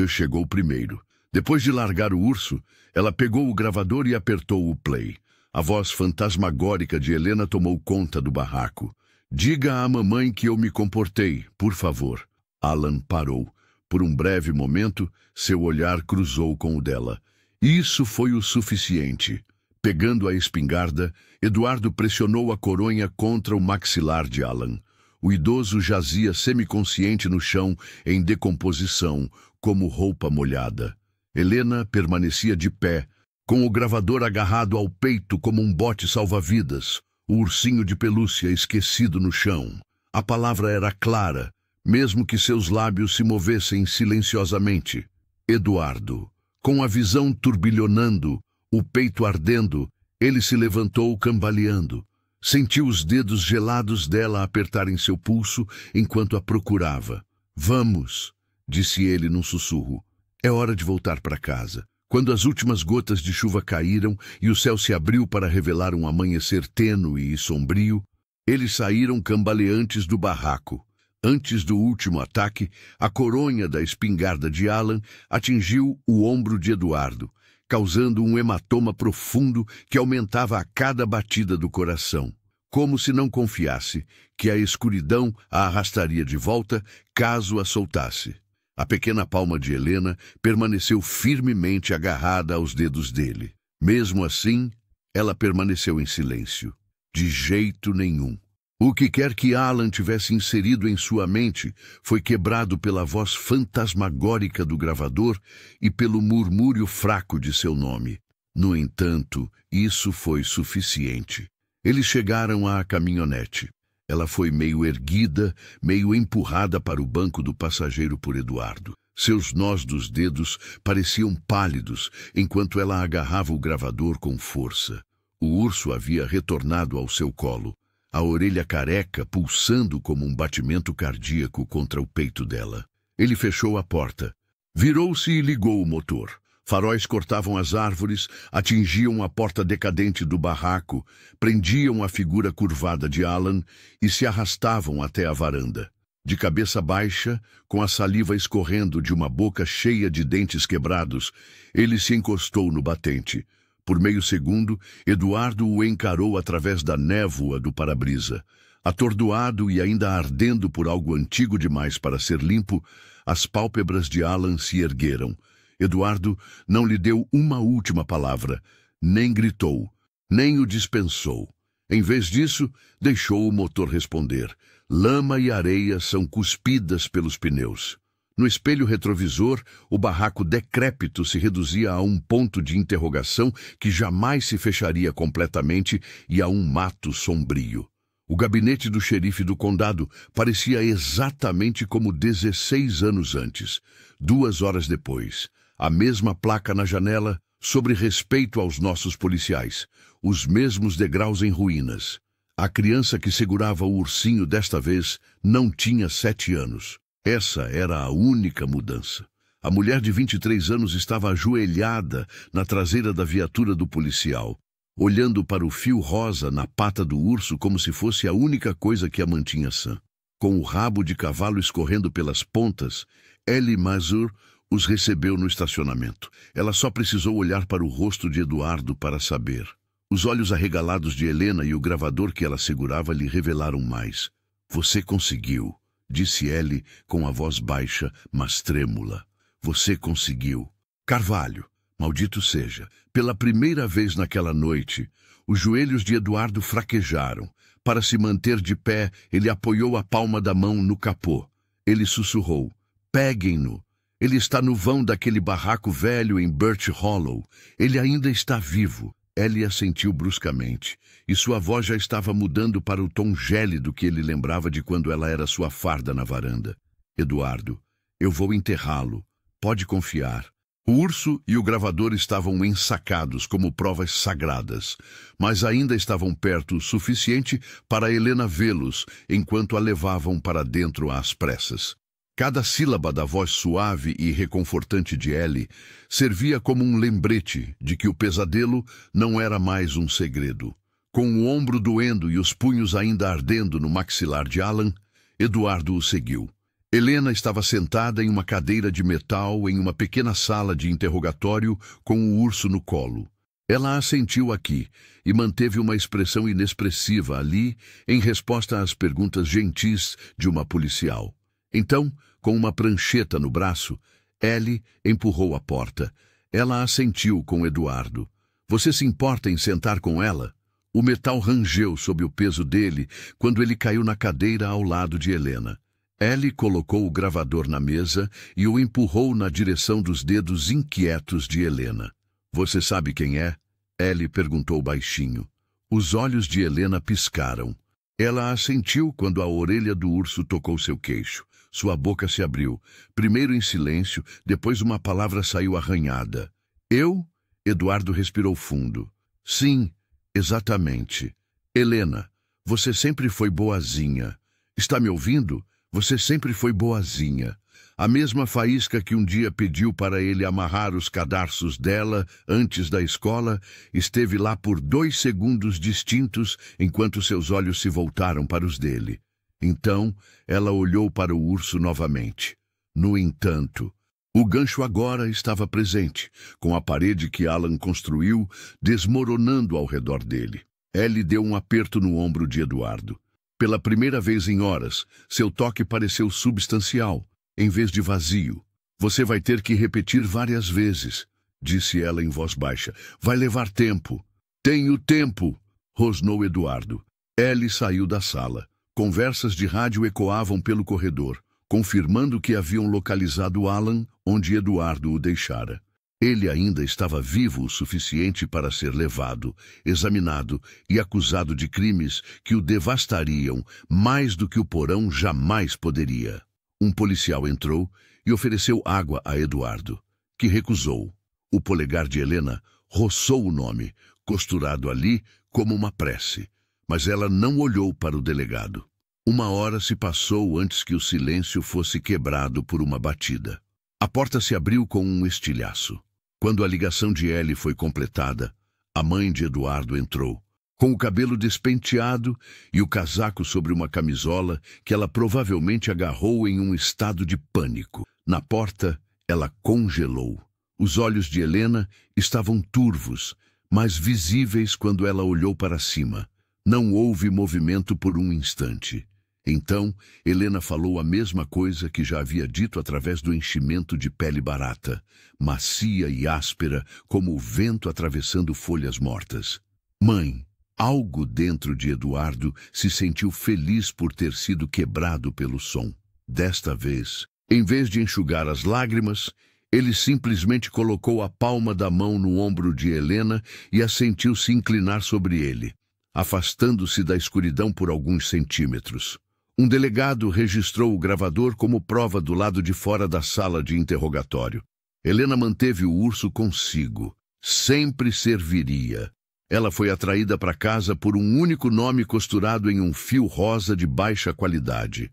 chegou primeiro. Depois de largar o urso, ela pegou o gravador e apertou o play. A voz fantasmagórica de Helena tomou conta do barraco. Diga à mamãe que eu me comportei, por favor. Alan parou. Por um breve momento, seu olhar cruzou com o dela. Isso foi o suficiente. Pegando a espingarda, Eduardo pressionou a coronha contra o maxilar de Alan. O idoso jazia semiconsciente no chão, em decomposição, como roupa molhada. Helena permanecia de pé, com o gravador agarrado ao peito como um bote salva-vidas, o ursinho de pelúcia esquecido no chão. A palavra era clara, mesmo que seus lábios se movessem silenciosamente. Eduardo. Com a visão turbilhonando, o peito ardendo, ele se levantou cambaleando. Sentiu os dedos gelados dela apertarem seu pulso enquanto a procurava. Vamos, disse ele num sussurro. É hora de voltar para casa. Quando as últimas gotas de chuva caíram e o céu se abriu para revelar um amanhecer tênue e sombrio, eles saíram cambaleantes do barraco. Antes do último ataque, a coronha da espingarda de Alan atingiu o ombro de Eduardo, causando um hematoma profundo que aumentava a cada batida do coração, como se não confiasse que a escuridão a arrastaria de volta caso a soltasse. A pequena palma de Helena permaneceu firmemente agarrada aos dedos dele. Mesmo assim, ela permaneceu em silêncio. De jeito nenhum. O que quer que Alan tivesse inserido em sua mente foi quebrado pela voz fantasmagórica do gravador e pelo murmúrio fraco de seu nome. No entanto, isso foi suficiente. Eles chegaram à caminhonete. Ela foi meio erguida, meio empurrada para o banco do passageiro por Eduardo. Seus nós dos dedos pareciam pálidos enquanto ela agarrava o gravador com força. O urso havia retornado ao seu colo, a orelha careca pulsando como um batimento cardíaco contra o peito dela. Ele fechou a porta. Virou-se e ligou o motor. Faróis cortavam as árvores, atingiam a porta decadente do barraco, prendiam a figura curvada de Alan e se arrastavam até a varanda. De cabeça baixa, com a saliva escorrendo de uma boca cheia de dentes quebrados, ele se encostou no batente. Por meio segundo, Eduardo o encarou através da névoa do para-brisa. Atordoado e ainda ardendo por algo antigo demais para ser limpo, as pálpebras de Alan se ergueram. Eduardo não lhe deu uma última palavra, nem gritou, nem o dispensou. Em vez disso, deixou o motor responder. Lama e areia são cuspidas pelos pneus. No espelho retrovisor, o barraco decrépito se reduzia a um ponto de interrogação que jamais se fecharia completamente e a um mato sombrio. O gabinete do xerife do condado parecia exatamente como 16 anos antes. 2 horas depois, a mesma placa na janela sobre respeito aos nossos policiais, os mesmos degraus em ruínas. A criança que segurava o ursinho desta vez não tinha 7 anos. Essa era a única mudança. A mulher de 23 anos estava ajoelhada na traseira da viatura do policial, olhando para o fio rosa na pata do urso como se fosse a única coisa que a mantinha sã. Com o rabo de cavalo escorrendo pelas pontas, Ellie Mazur os recebeu no estacionamento. Ela só precisou olhar para o rosto de Eduardo para saber. Os olhos arregalados de Helena e o gravador que ela segurava lhe revelaram mais. Você conseguiu, disse Ellie com a voz baixa, mas trêmula. Você conseguiu. Carvalho, maldito seja. Pela primeira vez naquela noite, os joelhos de Eduardo fraquejaram. Para se manter de pé, ele apoiou a palma da mão no capô. Ele sussurrou: peguem-no. Ele está no vão daquele barraco velho em Birch Hollow. Ele ainda está vivo. Ellie assentiu bruscamente, e sua voz já estava mudando para o tom gélido que ele lembrava de quando ela era sua farda na varanda. Eduardo, eu vou enterrá-lo. Pode confiar. O urso e o gravador estavam ensacados como provas sagradas, mas ainda estavam perto o suficiente para Helena vê-los enquanto a levavam para dentro às pressas. Cada sílaba da voz suave e reconfortante de Ellie servia como um lembrete de que o pesadelo não era mais um segredo. Com o ombro doendo e os punhos ainda ardendo no maxilar de Alan, Eduardo o seguiu. Helena estava sentada em uma cadeira de metal em uma pequena sala de interrogatório com o urso no colo. Ela assentiu aqui e manteve uma expressão inexpressiva ali em resposta às perguntas gentis de uma policial. Então, com uma prancheta no braço, Ellie empurrou a porta. Ela assentiu com Eduardo. Você se importa em sentar com ela? O metal rangeu sob o peso dele quando ele caiu na cadeira ao lado de Helena. Ellie colocou o gravador na mesa e o empurrou na direção dos dedos inquietos de Helena. Você sabe quem é? Ellie perguntou baixinho. Os olhos de Helena piscaram. Ela assentiu quando a orelha do urso tocou seu queixo. Sua boca se abriu, primeiro em silêncio, depois uma palavra saiu arranhada. Eu? Eduardo respirou fundo. Sim, exatamente. Helena, você sempre foi boazinha. Está me ouvindo? Você sempre foi boazinha. A mesma faísca que um dia pediu para ele amarrar os cadarços dela antes da escola esteve lá por 2 segundos distintos enquanto seus olhos se voltaram para os dele. Então, ela olhou para o urso novamente. No entanto, o gancho agora estava presente, com a parede que Alan construiu desmoronando ao redor dele. Ellie deu um aperto no ombro de Eduardo. Pela primeira vez em horas, seu toque pareceu substancial, em vez de vazio. Você vai ter que repetir várias vezes, disse ela em voz baixa. Vai levar tempo. Tenho tempo, rosnou Eduardo. Ellie saiu da sala. Conversas de rádio ecoavam pelo corredor, confirmando que haviam localizado Alan onde Eduardo o deixara. Ele ainda estava vivo o suficiente para ser levado, examinado e acusado de crimes que o devastariam mais do que o porão jamais poderia. Um policial entrou e ofereceu água a Eduardo, que recusou. O polegar de Helena roçou o nome, costurado ali como uma prece. Mas ela não olhou para o delegado. 1 hora se passou antes que o silêncio fosse quebrado por uma batida. A porta se abriu com um estilhaço. Quando a ligação de Ellie foi completada, a mãe de Eduardo entrou, com o cabelo despenteado e o casaco sobre uma camisola que ela provavelmente agarrou em um estado de pânico. Na porta, ela congelou. Os olhos de Helena estavam turvos, mas visíveis quando ela olhou para cima. Não houve movimento por um instante. Então, Helena falou a mesma coisa que já havia dito através do enchimento de pele barata, macia e áspera como o vento atravessando folhas mortas. Mãe, algo dentro de Eduardo se sentiu feliz por ter sido quebrado pelo som. Desta vez, em vez de enxugar as lágrimas, ele simplesmente colocou a palma da mão no ombro de Helena e a sentiu se inclinar sobre ele, afastando-se da escuridão por alguns centímetros. Um delegado registrou o gravador como prova do lado de fora da sala de interrogatório. Helena manteve o urso consigo. Sempre serviria. Ela foi atraída para casa por um único nome costurado em um fio rosa de baixa qualidade.